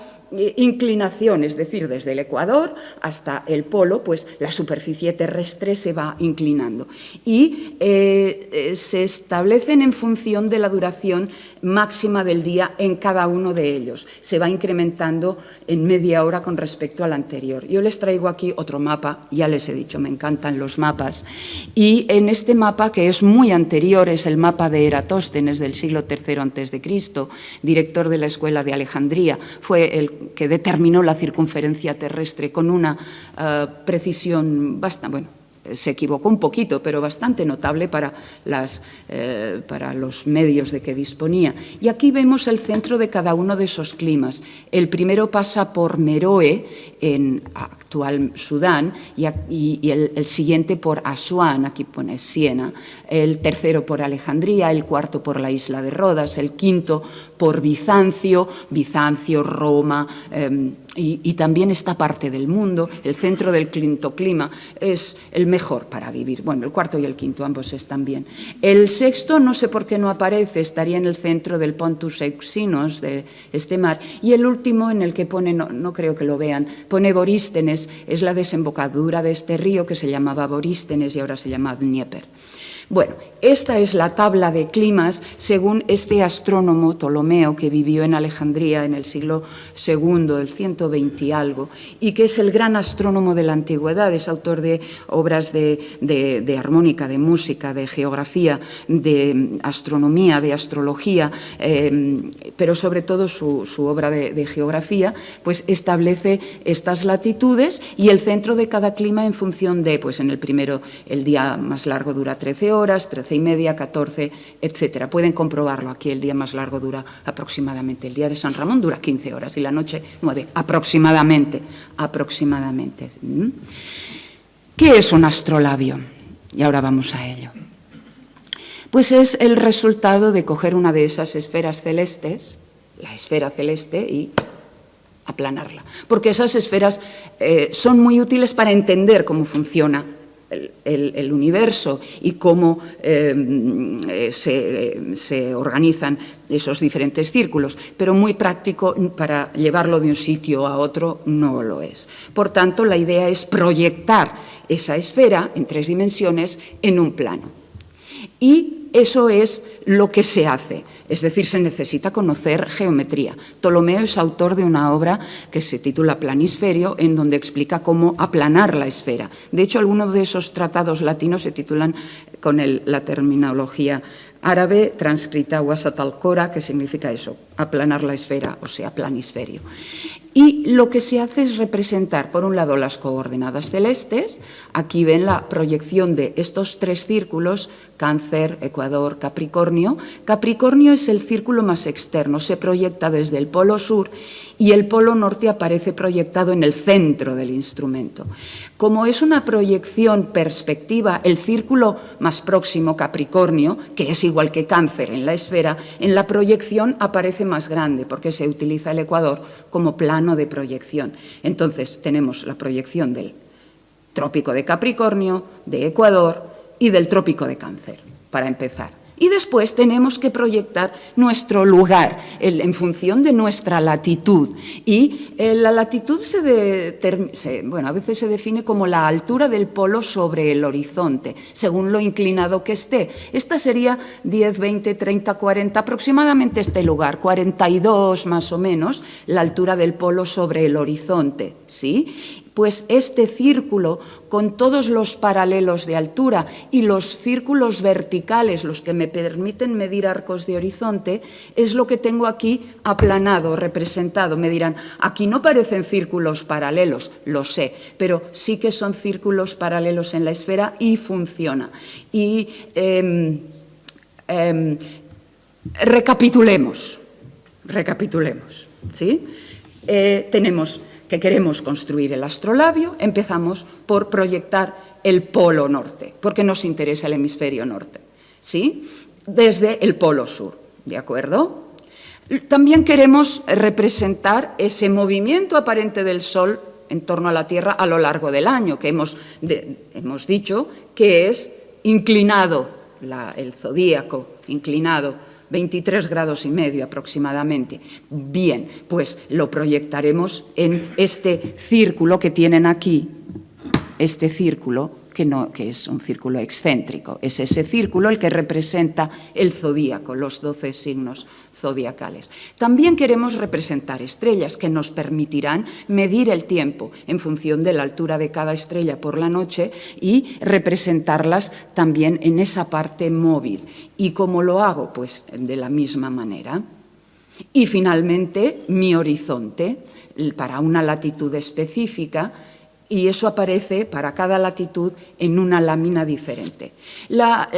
inclinación, es decir, desde el ecuador hasta el polo, pues la superficie terrestre se va inclinando. Y se establecen en función de la duración máxima del día en cada uno de ellos. Se va incrementando en media hora con respecto al anterior. Yo les traigo aquí otro mapa, ya les he dicho, me encantan los mapas. Y en este mapa, que es muy anterior, es el mapa de Eratóstenes del siglo III a.C., director de la Escuela de Alejandría, fue el que determinó la circunferencia terrestre con una precisión bastante, bueno, se equivocó un poquito, pero bastante notable para los medios de que disponía. Y aquí vemos el centro de cada uno de esos climas. El primero pasa por Meroe, en actual Sudán, y el siguiente por Asuán, aquí pone Siena, el tercero por Alejandría, el cuarto por la isla de Rodas, el quinto por Bizancio, Roma, y también esta parte del mundo. El centro del quinto clima es el mejor para vivir. Bueno, el cuarto y el quinto, ambos están bien. El sexto, no sé por qué no aparece, estaría en el centro del Pontus Euxinos, de este mar. Y el último, en el que pone, no creo que lo vean, pone Borístenes, es la desembocadura de este río que se llamaba Borístenes y ahora se llama Dnieper. Bueno, esta es la tabla de climas según este astrónomo Ptolomeo, que vivió en Alejandría en el siglo II, del 120 y algo, y que es el gran astrónomo de la antigüedad, es autor de obras de armónica, de música, de geografía, de astronomía, de astrología, pero sobre todo su obra de geografía, pues establece estas latitudes y el centro de cada clima en función de, pues en el primero el día más largo dura 13 horas, 13 y media, 14, etcétera. Pueden comprobarlo. Aquí el día más largo dura aproximadamente. El día de San Ramón dura 15 horas y la noche 9, aproximadamente. ¿Qué es un astrolabio? Y ahora vamos a ello. Pues es el resultado de coger una de esas esferas celestes, la esfera celeste, y aplanarla. Porque esas esferas son muy útiles para entender cómo funciona el universo y cómo se organizan esos diferentes círculos, pero muy práctico para llevarlo de un sitio a otro no lo es. Por tanto, la idea es proyectar esa esfera en 3 dimensiones en un plano. Y eso es lo que se hace, es decir, se necesita conocer geometría. Ptolomeo es autor de una obra que se titula Planisferio, en donde explica cómo aplanar la esfera. De hecho, algunos de esos tratados latinos se titulan con la terminología árabe transcrita Wasat al-Qora, que significa eso, aplanar la esfera, o sea, planisferio. Y lo que se hace es representar, por un lado, las coordenadas celestes. Aquí ven la proyección de estos 3 círculos, Cáncer, Ecuador, Capricornio. Capricornio es el círculo más externo, se proyecta desde el polo sur y el polo norte aparece proyectado en el centro del instrumento. Como es una proyección perspectiva, el círculo más próximo, Capricornio, que es igual que Cáncer en la esfera, en la proyección aparece más grande porque se utiliza el Ecuador como plano de proyección. Entonces tenemos la proyección del trópico de Capricornio, de Ecuador y del trópico de Cáncer, para empezar. Y después tenemos que proyectar nuestro lugar en función de nuestra latitud. Y la latitud a veces se define como la altura del polo sobre el horizonte, según lo inclinado que esté. Esta sería 10, 20, 30, 40, aproximadamente este lugar, 42 más o menos, la altura del polo sobre el horizonte, ¿sí? Pues este círculo, con todos los paralelos de altura y los círculos verticales, los que me permiten medir arcos de horizonte, es lo que tengo aquí aplanado, representado. Me dirán, aquí no parecen círculos paralelos, lo sé, pero sí que son círculos paralelos en la esfera y funciona. Y recapitulemos, ¿sí? Tenemos que queremos construir el astrolabio, empezamos por proyectar el polo norte, porque nos interesa el hemisferio norte, ¿sí? Desde el polo sur, ¿de acuerdo? También queremos representar ese movimiento aparente del Sol en torno a la Tierra a lo largo del año, que hemos dicho que es inclinado, el zodíaco inclinado, 23,5 grados aproximadamente. Bien, pues lo proyectaremos en este círculo que tienen aquí, este círculo que es un círculo excéntrico. Es ese círculo el que representa el zodíaco, los 12 signos zodiacales. También queremos representar estrellas que nos permitirán medir el tiempo en función de la altura de cada estrella por la noche y representarlas también en esa parte móvil. ¿Y cómo lo hago? Pues de la misma manera. Y finalmente, mi horizonte, para una latitud específica, y eso aparece para cada latitud en una lámina diferente. La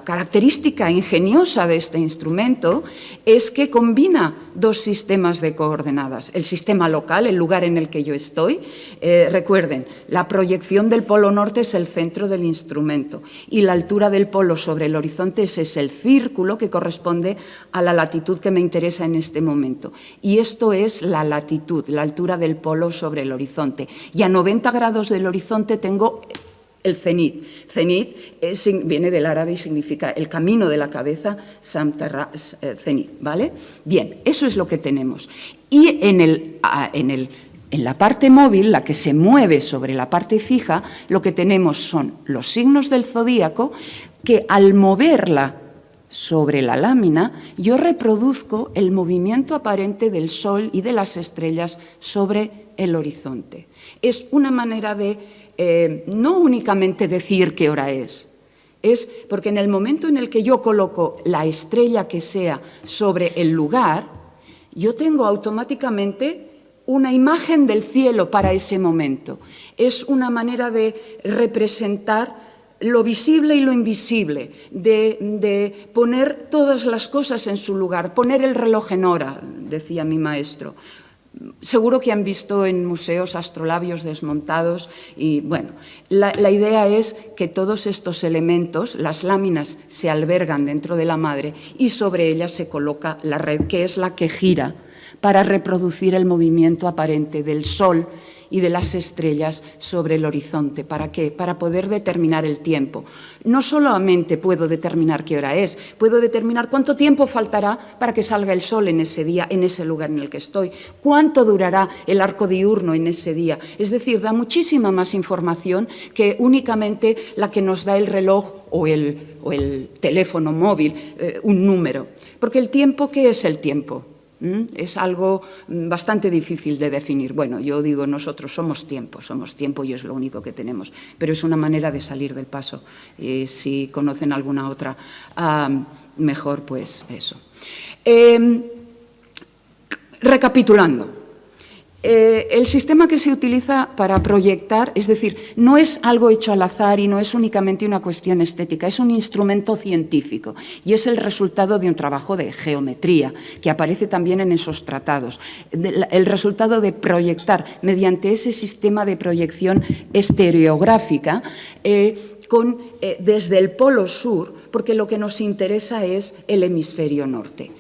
característica ingeniosa de este instrumento es que combina dos sistemas de coordenadas. El sistema local, el lugar en el que yo estoy. Recuerden, la proyección del polo norte es el centro del instrumento y la altura del polo sobre el horizonte es el círculo que corresponde a la latitud que me interesa en este momento. Y esto es la latitud, la altura del polo sobre el horizonte. Y a 90 grados del horizonte tengo el cenit. Cenit viene del árabe y significa el camino de la cabeza, cenit, ¿vale? Bien, eso es lo que tenemos. Y en la parte móvil, la que se mueve sobre la parte fija, lo que tenemos son los signos del zodíaco que al moverla sobre la lámina, yo reproduzco el movimiento aparente del Sol y de las estrellas sobre el horizonte. Es una manera de no únicamente decir qué hora es porque en el momento en el que yo coloco la estrella que sea sobre el lugar, yo tengo automáticamente una imagen del cielo para ese momento. Es una manera de representar lo visible y lo invisible, de poner todas las cosas en su lugar, poner el reloj en hora, decía mi maestro. Seguro que han visto en museos astrolabios desmontados y, bueno, la idea es que todos estos elementos, las láminas, se albergan dentro de la madre y sobre ellas se coloca la red, que es la que gira para reproducir el movimiento aparente del Sol y de las estrellas sobre el horizonte. ¿Para qué? Para poder determinar el tiempo. No solamente puedo determinar qué hora es, puedo determinar cuánto tiempo faltará para que salga el sol en ese día, en ese lugar en el que estoy, cuánto durará el arco diurno en ese día. Es decir, da muchísima más información que únicamente la que nos da el reloj o el teléfono móvil, un número. Porque el tiempo, ¿qué es el tiempo? Es algo bastante difícil de definir. Bueno, yo digo, nosotros somos tiempo y es lo único que tenemos, pero es una manera de salir del paso. Si conocen alguna otra, mejor pues eso. Recapitulando. El sistema que se utiliza para proyectar, es decir, no es algo hecho al azar y no es únicamente una cuestión estética, es un instrumento científico y es el resultado de un trabajo de geometría que aparece también en esos tratados. El resultado de proyectar mediante ese sistema de proyección estereográfica desde el polo sur, porque lo que nos interesa es el hemisferio norte.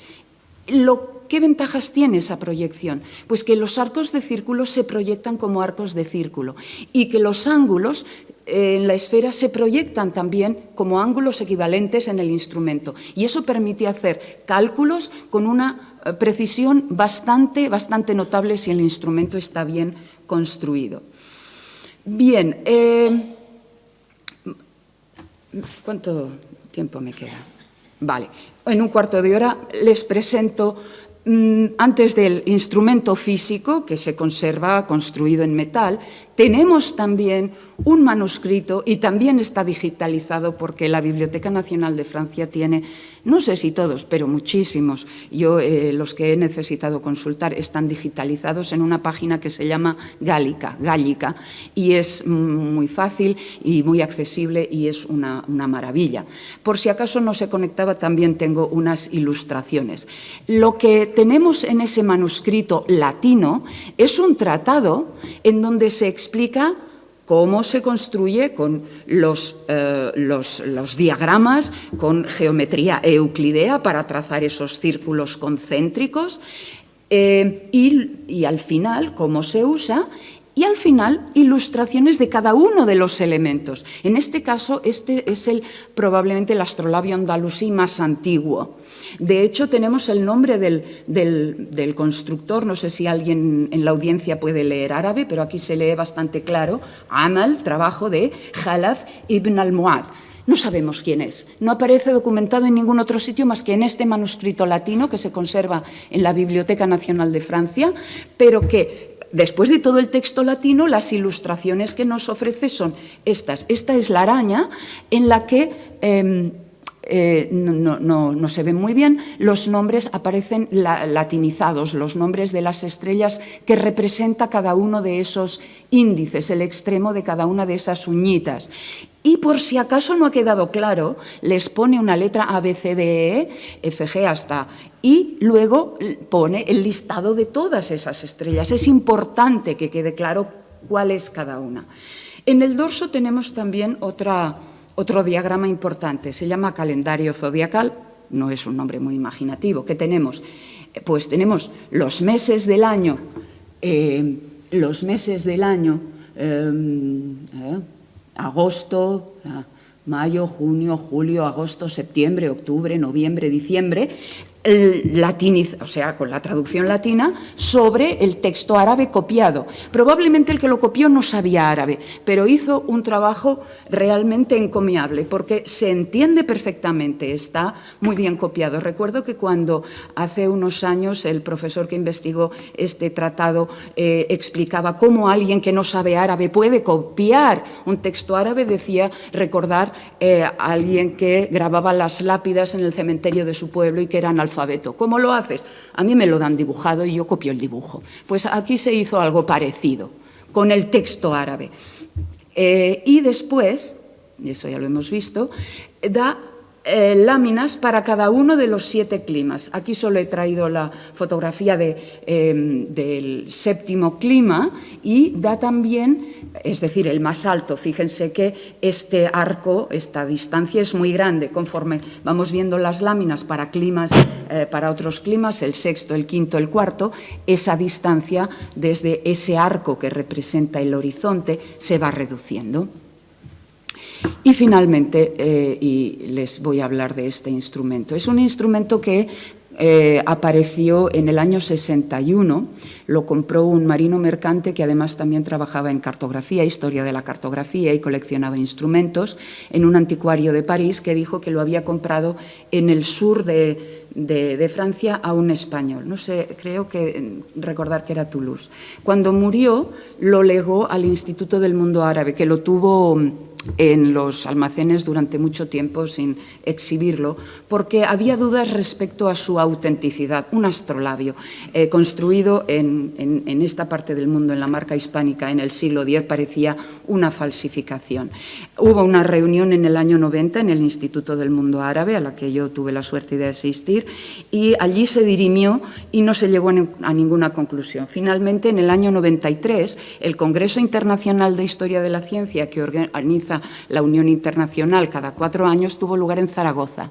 ¿Qué ventajas tiene esa proyección? Pues que los arcos de círculo se proyectan como arcos de círculo y que los ángulos en la esfera se proyectan también como ángulos equivalentes en el instrumento y eso permite hacer cálculos con una precisión bastante notable si el instrumento está bien construido. Bien, ¿cuánto tiempo me queda? Vale, en un cuarto de hora les presento, antes del instrumento físico que se conserva construido en metal, tenemos también un manuscrito y también está digitalizado porque la Biblioteca Nacional de Francia tiene, no sé si todos, pero muchísimos, yo los que he necesitado consultar están digitalizados en una página que se llama Gallica, y es muy fácil y muy accesible y es una maravilla. Por si acaso no se conectaba, también tengo unas ilustraciones. Lo que tenemos en ese manuscrito latino es un tratado en donde se explica cómo se construye con los diagramas, con geometría euclidea para trazar esos círculos concéntricos y al final cómo se usa y al final ilustraciones de cada uno de los elementos. En este caso, este es probablemente el astrolabio andalusí más antiguo. De hecho, tenemos el nombre del constructor, no sé si alguien en la audiencia puede leer árabe, pero aquí se lee bastante claro, Amal, trabajo de Khalaf ibn al-Mu'ad. No sabemos quién es, no aparece documentado en ningún otro sitio más que en este manuscrito latino que se conserva en la Biblioteca Nacional de Francia, pero que después de todo el texto latino, las ilustraciones que nos ofrece son estas. Esta es la araña en la que no se ven muy bien, los nombres aparecen latinizados, los nombres de las estrellas que representa cada uno de esos índices, el extremo de cada una de esas uñitas. Y por si acaso no ha quedado claro, les pone una letra A, B, C, D, E, F, G hasta... Y luego pone el listado de todas esas estrellas. Es importante que quede claro cuál es cada una. En el dorso tenemos también otro diagrama importante. Se llama calendario zodiacal. No es un nombre muy imaginativo. ¿Qué tenemos? Pues tenemos los meses del año. Agosto, mayo, junio, julio, agosto, septiembre, octubre, noviembre, diciembre, o sea, con la traducción latina, sobre el texto árabe copiado. Probablemente el que lo copió no sabía árabe, pero hizo un trabajo realmente encomiable, porque se entiende perfectamente, está muy bien copiado. Recuerdo que cuando hace unos años el profesor que investigó este tratado explicaba cómo alguien que no sabe árabe puede copiar un texto árabe, decía recordar a alguien que grababa las lápidas en el cementerio de su pueblo y que era analfabeto. ¿Cómo lo haces? A mí me lo dan dibujado y yo copio el dibujo. Pues aquí se hizo algo parecido con el texto árabe. Y después, y eso ya lo hemos visto, da láminas para cada uno de los 7 climas. Aquí solo he traído la fotografía del séptimo clima y da también, es decir, el más alto. Fíjense que este arco, esta distancia es muy grande. Conforme vamos viendo las láminas para climas, para otros climas, el sexto, el quinto, el cuarto, esa distancia desde ese arco que representa el horizonte se va reduciendo. Y finalmente, y les voy a hablar de este instrumento. Es un instrumento que apareció en el año 61, lo compró un marino mercante que además también trabajaba en cartografía, historia de la cartografía y coleccionaba instrumentos, en un anticuario de París que dijo que lo había comprado en el sur de Francia a un español. No sé, creo que recordar que era Toulouse. Cuando murió lo legó al Instituto del Mundo Árabe, que lo tuvo en los almacenes durante mucho tiempo sin exhibirlo, porque había dudas respecto a su autenticidad. Un astrolabio construido en esta parte del mundo, en la marca hispánica, en el siglo X, parecía una falsificación. Hubo una reunión en el año 90 en el Instituto del Mundo Árabe, a la que yo tuve la suerte de asistir, y allí se dirimió y no se llegó a ninguna conclusión. Finalmente, en el año 93, el Congreso Internacional de Historia de la Ciencia, que organiza organiza la Unión Internacional cada 4 años, tuvo lugar en Zaragoza.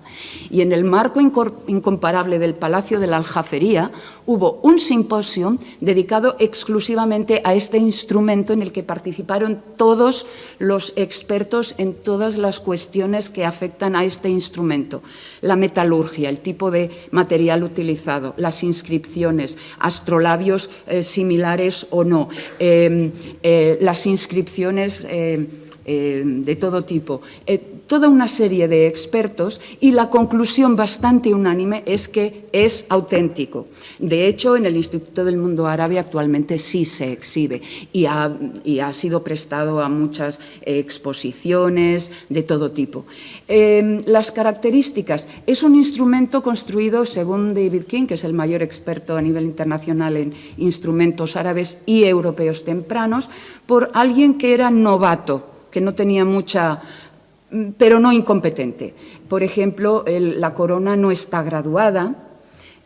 Y en el marco incomparable del Palacio de la Aljafería hubo un simposio dedicado exclusivamente a este instrumento en el que participaron todos los expertos en todas las cuestiones que afectan a este instrumento. La metalurgia, el tipo de material utilizado, las inscripciones, astrolabios similares o no, las inscripciones de todo tipo, toda una serie de expertos, y la conclusión bastante unánime es que es auténtico. De hecho, en el Instituto del Mundo Árabe actualmente sí se exhibe y ha sido prestado a muchas exposiciones de todo tipo. Las características: es un instrumento construido, según David King, que es el mayor experto a nivel internacional en instrumentos árabes y europeos tempranos, por alguien que era novato, que no tenía mucha, pero no incompetente. Por ejemplo, la corona no está graduada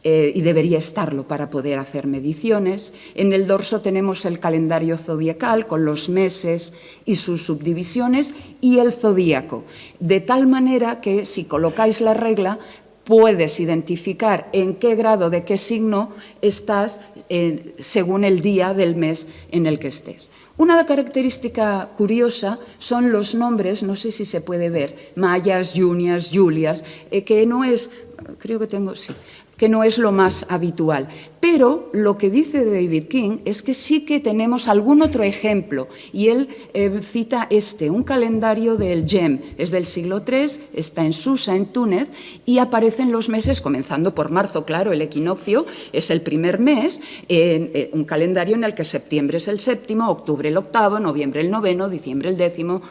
y debería estarlo para poder hacer mediciones. En el dorso tenemos el calendario zodiacal con los meses y sus subdivisiones y el zodíaco, de tal manera que si colocáis la regla puedes identificar en qué grado de qué signo estás según el día del mes en el que estés. Una característica curiosa son los nombres, no sé si se puede ver, Mayas, Junias, Julias, que no es, creo que tengo, sí, que no es lo más habitual. Pero lo que dice David King es que sí que tenemos algún otro ejemplo, y él cita un calendario del Gem, es del siglo III, está en Susa, en Túnez, y aparecen los meses comenzando por marzo, claro, el equinoccio es el primer mes, un calendario en el que septiembre es el séptimo, octubre el octavo, noviembre el noveno, diciembre el décimo,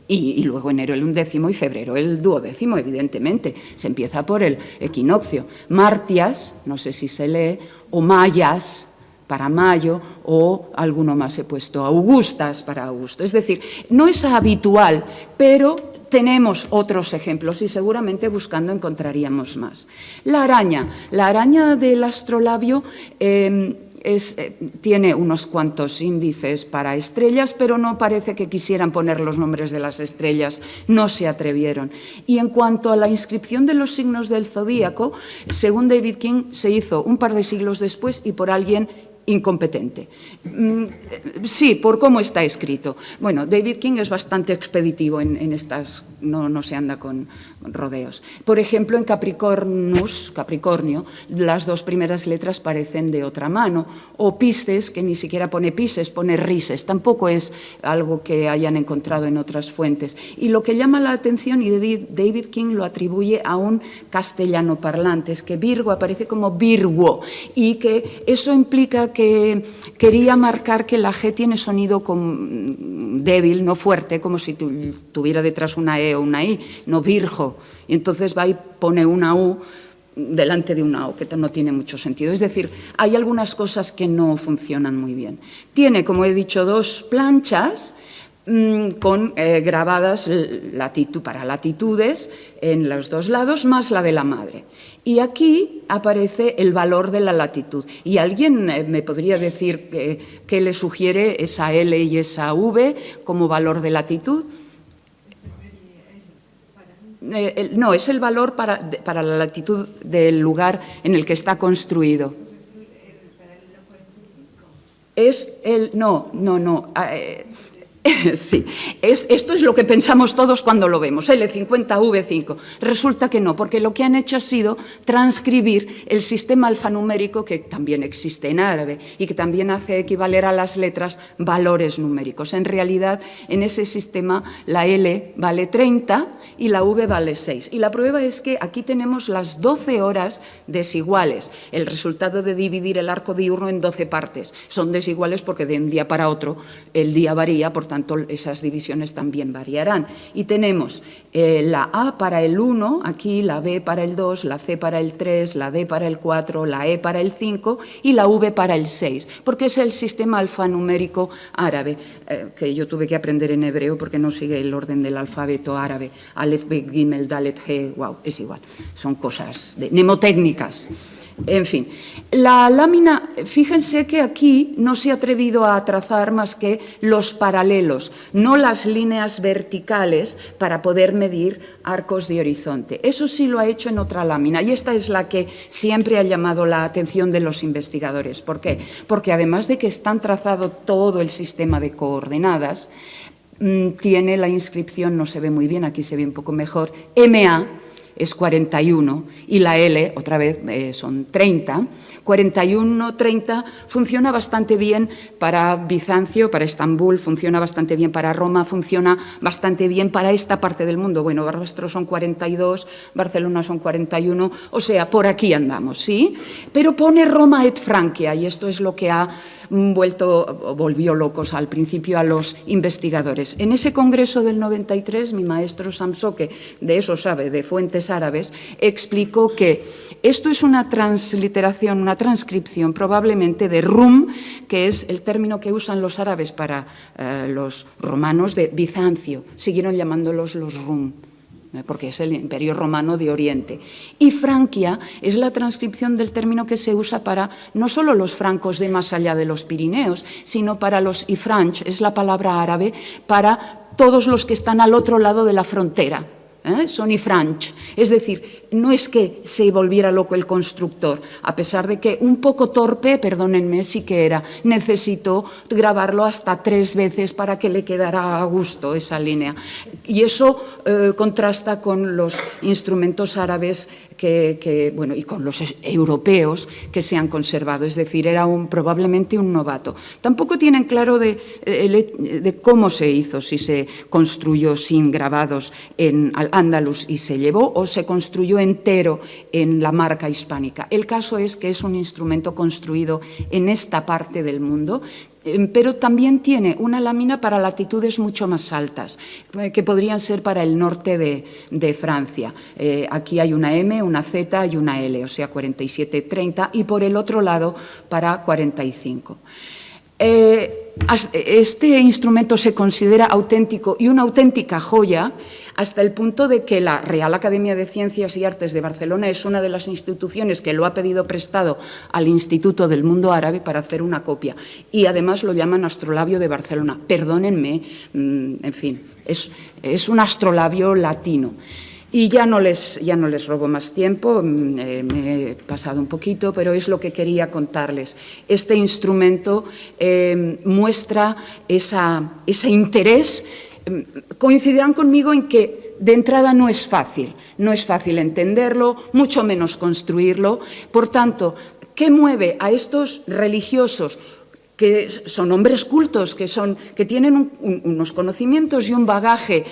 y luego enero el undécimo y febrero el duodécimo, evidentemente. Se empieza por el equinoccio. Martias, no sé si se lee, o Mayas para mayo, o alguno más he puesto, Augustas para agosto. Es decir, no es habitual, pero tenemos otros ejemplos y seguramente buscando encontraríamos más. La araña del astrolabio tiene unos cuantos índices para estrellas, pero no parece que quisieran poner los nombres de las estrellas, no se atrevieron. Y en cuanto a la inscripción de los signos del zodíaco, según David King, se hizo un par de siglos después y por alguien incompetente. Sí, por cómo está escrito. Bueno, David King es bastante expeditivo en estas, no se anda con rodeos. Por ejemplo, en Capricornio, las dos primeras letras parecen de otra mano, o Pisces, que ni siquiera pone Pisces, pone Rises, tampoco es algo que hayan encontrado en otras fuentes. Y lo que llama la atención, y David King lo atribuye a un castellano parlante, es que Virgo aparece como Virgo, y que eso implica que quería marcar que la G tiene sonido débil, no fuerte, como si tuviera detrás una E o una I, no Virgo. Y entonces va y pone una U delante de una O, que no tiene mucho sentido. Es decir, hay algunas cosas que no funcionan muy bien. Tiene, como he dicho, dos planchas con grabadas para latitudes en los dos lados, más la de la madre. Y aquí aparece el valor de la latitud. ¿Y alguien me podría decir qué le sugiere esa L y esa V como valor de latitud? No, es el valor para la latitud del lugar en el que está construido. Sí, esto es lo que pensamos todos cuando lo vemos, L50, V5. Resulta que no, porque lo que han hecho ha sido transcribir el sistema alfanumérico que también existe en árabe y que también hace equivaler a las letras valores numéricos. En realidad, en ese sistema la L vale 30 y la V vale 6. Y la prueba es que aquí tenemos las 12 horas desiguales, el resultado de dividir el arco diurno en 12 partes. Son desiguales porque de un día para otro el día varía, por tanto esas divisiones también variarán. Y tenemos la A para el 1, aquí la B para el 2, la C para el 3, la D para el 4, la E para el 5 y la V para el 6, porque es el sistema alfanumérico árabe, que yo tuve que aprender en hebreo porque no sigue el orden del alfabeto árabe. Aleph, Bet, Gimel, Dalet, He, wow, es igual. Son cosas mnemotécnicas. En fin, la lámina, fíjense que aquí no se ha atrevido a trazar más que los paralelos, no las líneas verticales para poder medir arcos de horizonte. Eso sí lo ha hecho en otra lámina y esta es la que siempre ha llamado la atención de los investigadores. ¿Por qué? Porque además de que están trazado todo el sistema de coordenadas, tiene la inscripción, no se ve muy bien, aquí se ve un poco mejor, MA, es 41 y la L, otra vez, son 30. 41, 30 funciona bastante bien para Bizancio, para Estambul, funciona bastante bien para Roma, funciona bastante bien para esta parte del mundo. Bueno, Barbastro son 42, Barcelona son 41, o sea, por aquí andamos, ¿sí? Pero pone Roma et Francia y esto es lo que volvió locos al principio a los investigadores. En ese congreso del 93, mi maestro Samso, que de eso sabe, de fuentes árabes, explicó que esto es una transliteración, una transcripción probablemente de Rum, que es el término que usan los árabes para los romanos de Bizancio. Siguieron llamándolos los Rum, porque es el Imperio Romano de Oriente. Y Francia es la transcripción del término que se usa para no solo los francos de más allá de los Pirineos, sino para los ifranch, es la palabra árabe para todos los que están al otro lado de la frontera. Son ifranch. Es decir, no es que se volviera loco el constructor, a pesar de que un poco torpe, perdónenme, sí que era, necesitó grabarlo hasta 3 veces para que le quedara a gusto esa línea. Y eso contrasta con los instrumentos árabes y con los europeos que se han conservado, es decir, era probablemente un novato. Tampoco tienen claro de cómo se hizo, si se construyó sin grabados en Al-Ándalus y se llevó, o se construyó entero en la marca hispánica. El caso es que es un instrumento construido en esta parte del mundo, pero también tiene una lámina para latitudes mucho más altas, que podrían ser para el norte de Francia. Aquí hay una M, una Z y una L, o sea, 47, 30, y por el otro lado para 45. Este instrumento se considera auténtico y una auténtica joya hasta el punto de que la Real Academia de Ciencias y Artes de Barcelona es una de las instituciones que lo ha pedido prestado al Instituto del Mundo Árabe para hacer una copia y además lo llaman astrolabio de Barcelona. Perdónenme, en fin, es un astrolabio latino. Y ya no les robo más tiempo, me he pasado un poquito, pero es lo que quería contarles. Este instrumento muestra ese interés. Coincidirán conmigo en que de entrada no es fácil entenderlo, mucho menos construirlo. Por tanto, ¿qué mueve a estos religiosos que son hombres cultos, que tienen unos conocimientos y un bagaje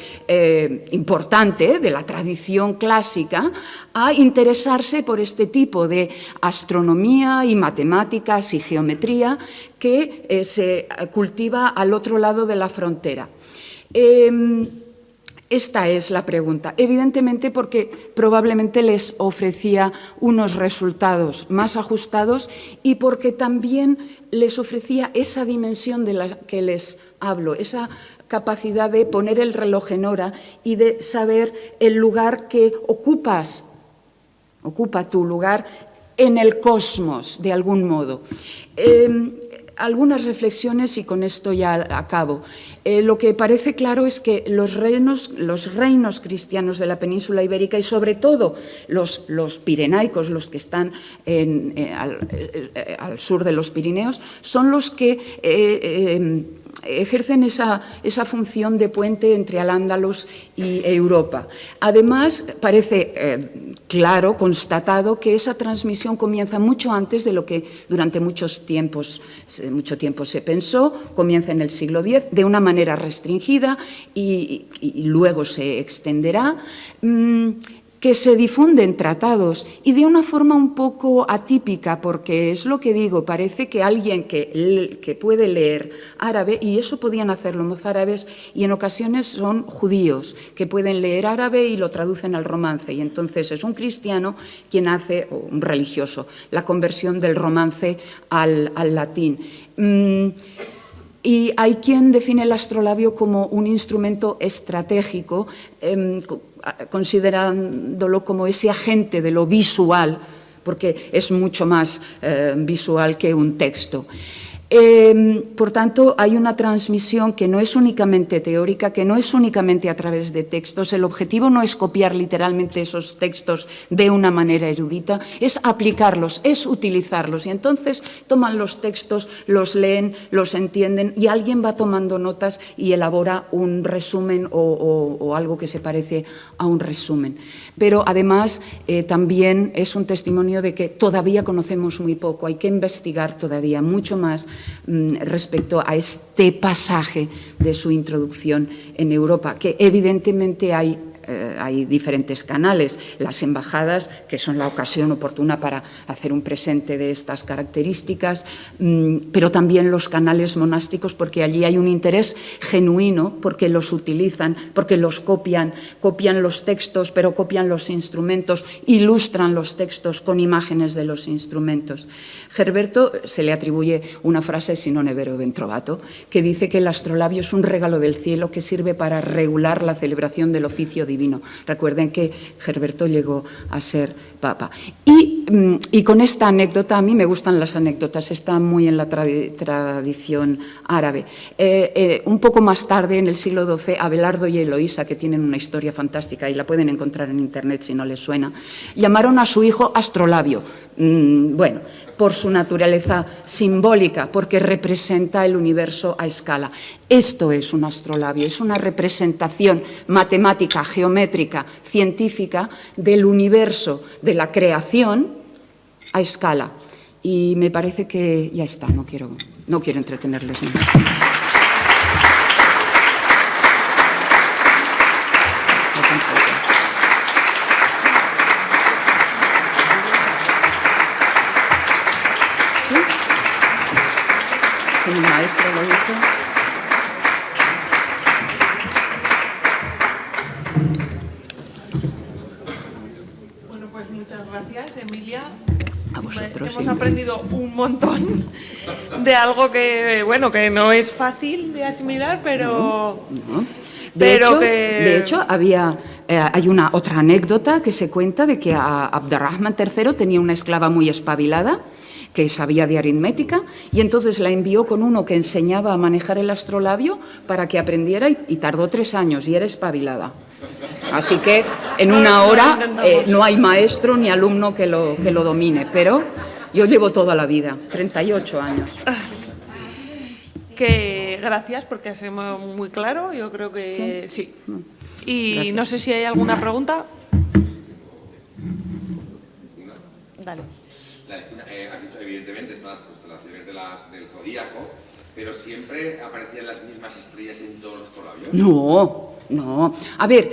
importante de la tradición clásica, a interesarse por este tipo de astronomía y matemáticas y geometría que se cultiva al otro lado de la frontera? Esta es la pregunta. Evidentemente porque probablemente les ofrecía unos resultados más ajustados y porque también les ofrecía esa dimensión de la que les hablo, esa capacidad de poner el reloj en hora y de saber el lugar que ocupa tu lugar en el cosmos, de algún modo. Algunas reflexiones y con esto ya acabo. Lo que parece claro es que los reinos cristianos de la península ibérica y sobre todo los pirenaicos, los que están al sur de los Pirineos, son los que ejercen esa función de puente entre Al-Ándalus y Europa. Además, parece claro, constatado, que esa transmisión comienza mucho antes de lo que durante mucho tiempo se pensó, comienza en el siglo X de una manera restringida y luego se extenderá, que se difunden tratados y de una forma un poco atípica, porque es lo que digo, parece que alguien que puede leer árabe, y eso podían hacerlo mozárabes, y en ocasiones son judíos que pueden leer árabe y lo traducen al romance, y entonces es un cristiano quien hace, o un religioso, la conversión del romance al latín. Y hay quien define el astrolabio como un instrumento estratégico, considerándolo como ese agente de lo visual porque es mucho más visual que un texto. Por tanto, hay una transmisión que no es únicamente teórica, que no es únicamente a través de textos. El objetivo no es copiar literalmente esos textos de una manera erudita, es aplicarlos, es utilizarlos. Y entonces toman los textos, los leen, los entienden y alguien va tomando notas y elabora un resumen o algo que se parece a un resumen. Pero además también es un testimonio de que todavía conocemos muy poco, hay que investigar todavía mucho más respecto a este pasaje de su introducción en Europa, que evidentemente hay diferentes canales, las embajadas, que son la ocasión oportuna para hacer un presente de estas características, pero también los canales monásticos, porque allí hay un interés genuino, porque los utilizan, porque los copian los textos, pero copian los instrumentos, ilustran los textos con imágenes de los instrumentos. Herberto se le atribuye una frase, si non è vero ben trovato, que dice que el astrolabio es un regalo del cielo que sirve para regular la celebración del oficio divino. Recuerden que Herberto llegó a ser papa. Y con esta anécdota, a mí me gustan las anécdotas, están muy en la tradición árabe. Un poco más tarde, en el siglo XII, Abelardo y Eloísa, que tienen una historia fantástica y la pueden encontrar en internet si no les suena, llamaron a su hijo Astrolabio. Bueno, por su naturaleza simbólica, porque representa el universo a escala. Esto es un astrolabio, es una representación matemática, geométrica, científica del universo, de la creación a escala. Y me parece que ya está, no quiero entretenerles más. Si mi maestro lo hizo. Bueno, pues muchas gracias, Emilia. A vosotros. Hemos aprendido un montón de algo que, bueno, que no es fácil de asimilar, pero... No. De hecho, hay otra anécdota que se cuenta de que Abderrahman III tenía una esclava muy espabilada que sabía de aritmética y entonces la envió con uno que enseñaba a manejar el astrolabio para que aprendiera y tardó 3 años y era espabilada. Así que en una hora no hay maestro ni alumno que lo domine, pero yo llevo toda la vida, 38 años. Que gracias porque ha sido muy claro, yo creo que sí. Y gracias. No sé si hay alguna pregunta. Dale. Has dicho, evidentemente, estas constelaciones del zodíaco, pero ¿siempre aparecían las mismas estrellas en todos los astrolabios? No. A ver,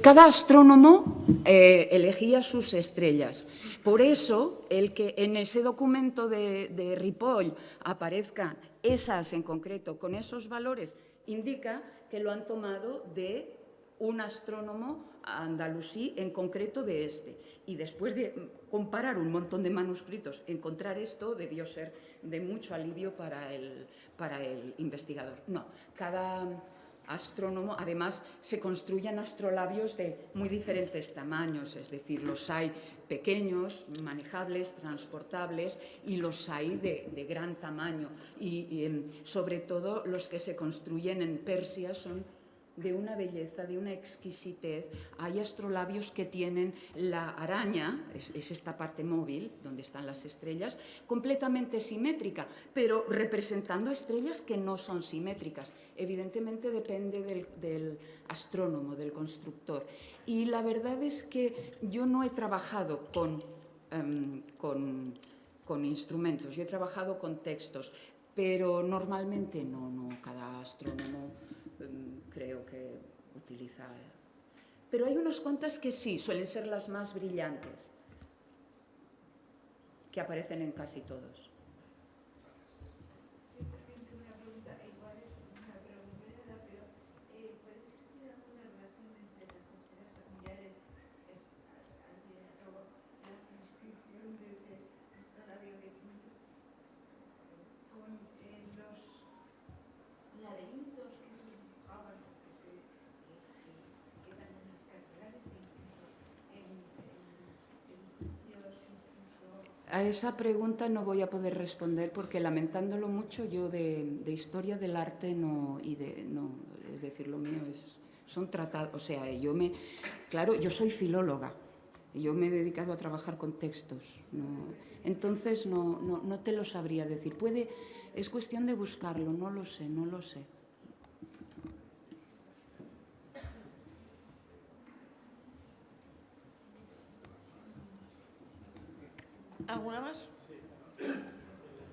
cada astrónomo elegía sus estrellas. Por eso, el que en ese documento de Ripoll aparezcan esas en concreto, con esos valores, indica que lo han tomado de un astrónomo andalusí, en concreto de este. Y después de comparar un montón de manuscritos, encontrar esto debió ser de mucho alivio para el investigador. No, cada astrónomo, además, se construyen astrolabios de muy diferentes tamaños, es decir, los hay pequeños, manejables, transportables, y los hay de gran tamaño. Y sobre todo los que se construyen en Persia son de una belleza, de una exquisitez. Hay astrolabios que tienen la araña, es esta parte móvil, donde están las estrellas, completamente simétrica, pero representando estrellas que no son simétricas. Evidentemente depende del astrónomo, del constructor. Y la verdad es que yo no he trabajado con instrumentos, yo he trabajado con textos, pero normalmente no, cada astrónomo creo que utiliza. Pero hay unas cuantas que sí, suelen ser las más brillantes, que aparecen en casi todos. A esa pregunta no voy a poder responder porque, lamentándolo mucho, yo de historia del arte no, es decir, lo mío son tratados, o sea, claro, yo soy filóloga, yo me he dedicado a trabajar con textos, entonces no te lo sabría decir. Es cuestión de buscarlo, no lo sé. ¿Alguna más? Sí. En la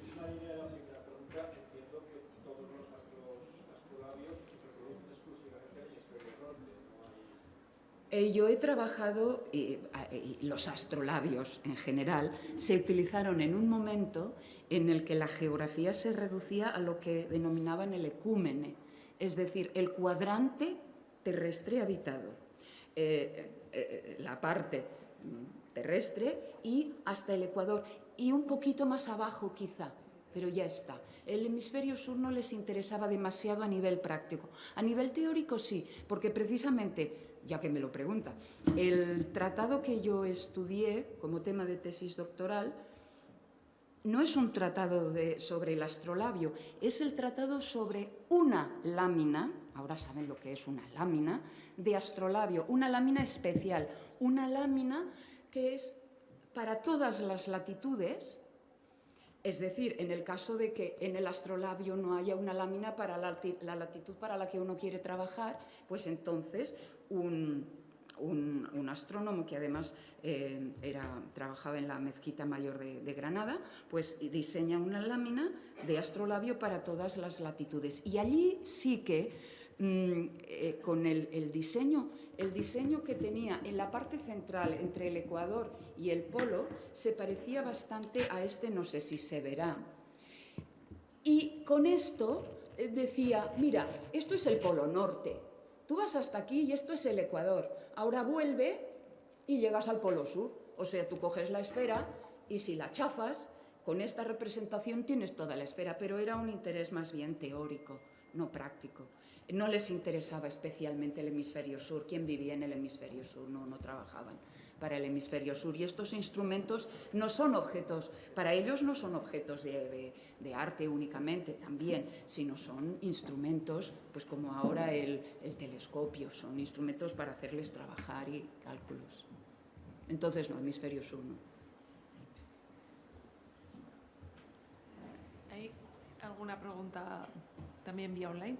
misma línea de la primera pregunta, entiendo que todos los astrolabios se reproducen exclusivamente en el hemisferio norte, no hay... Yo he trabajado, los astrolabios en general se utilizaron en un momento en el que la geografía se reducía a lo que denominaban el ecúmene, es decir, el cuadrante terrestre habitado, la parte terrestre y hasta el Ecuador, y un poquito más abajo quizá, pero ya está. El hemisferio sur no les interesaba demasiado a nivel práctico. A nivel teórico sí, porque precisamente, ya que me lo pregunta, el tratado que yo estudié como tema de tesis doctoral no es un tratado sobre el astrolabio, es el tratado sobre una lámina, ahora saben lo que es una lámina, de astrolabio, una lámina especial, una lámina que es para todas las latitudes. Es decir, en el caso de que en el astrolabio no haya una lámina para la latitud para la que uno quiere trabajar, pues entonces un astrónomo que además trabajaba en la Mezquita Mayor de Granada, pues diseña una lámina de astrolabio para todas las latitudes. Y allí sí que con el diseño que tenía en la parte central entre el Ecuador y el polo se parecía bastante a este, no sé si se verá. Y con esto decía, mira, esto es el polo norte, tú vas hasta aquí y esto es el Ecuador, ahora vuelve y llegas al polo sur. O sea, tú coges la esfera y si la chafas, con esta representación tienes toda la esfera, pero era un interés más bien teórico, no práctico. No les interesaba especialmente el hemisferio sur. ¿Quién vivía en el hemisferio sur? No trabajaban para el hemisferio sur. Y estos instrumentos no son objetos, para ellos no son objetos de arte únicamente también, sino son instrumentos, pues como ahora el telescopio, son instrumentos para hacerles trabajar y cálculos. Entonces no, hemisferio sur no. ¿Hay alguna pregunta también vía online?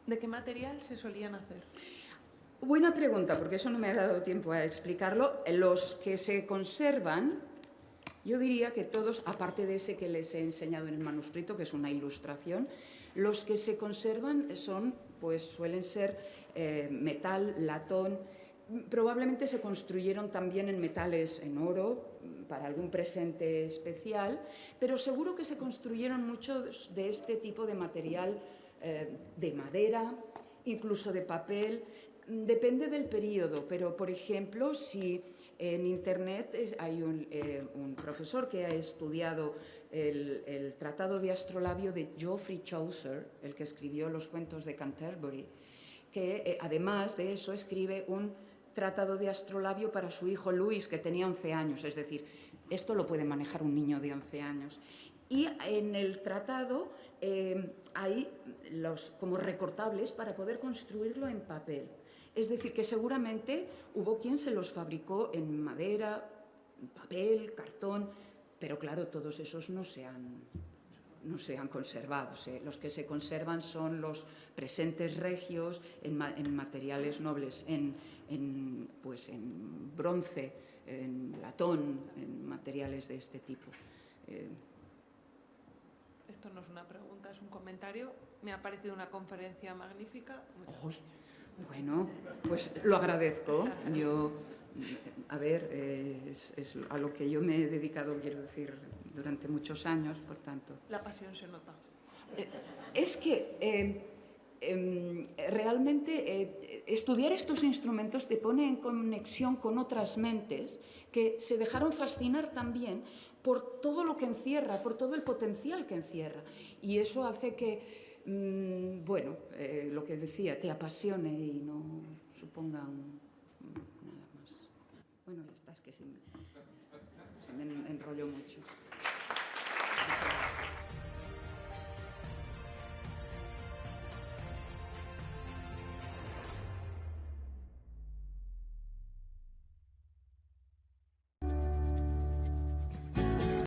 ¿De qué material se solían hacer? Buena pregunta, porque eso no me ha dado tiempo a explicarlo. Los que se conservan, yo diría que todos, aparte de ese que les he enseñado en el manuscrito, que es una ilustración, los que se conservan suelen ser metal, latón. Probablemente se construyeron también en metales, en oro, para algún presente especial, pero seguro que se construyeron muchos de este tipo de material, de madera, incluso de papel. Depende del periodo, pero por ejemplo, si en Internet hay un profesor que ha estudiado el Tratado de Astrolabio de Geoffrey Chaucer, el que escribió los cuentos de Canterbury, que además de eso escribe un tratado de astrolabio para su hijo Luis, que tenía 11 años, es decir, esto lo puede manejar un niño de 11 años. Y en el tratado hay como recortables para poder construirlo en papel. Es decir, que seguramente hubo quien se los fabricó en madera, papel, cartón, pero claro, todos esos no se han conservado. Los que se conservan son los presentes regios en materiales nobles, en bronce, en latón, en materiales de este tipo. Esto no es una pregunta, es un comentario. Me ha parecido una conferencia magnífica. ¡Uy! Bueno, pues lo agradezco. Yo, es a lo que yo me he dedicado, quiero decir, durante muchos años, por tanto. La pasión se nota. Es que realmente estudiar estos instrumentos te pone en conexión con otras mentes que se dejaron fascinar también por todo lo que encierra, por todo el potencial que encierra. Y eso hace que, lo que decía, te apasione y no suponga nada más. Bueno, ya está, es que se me enrolló mucho.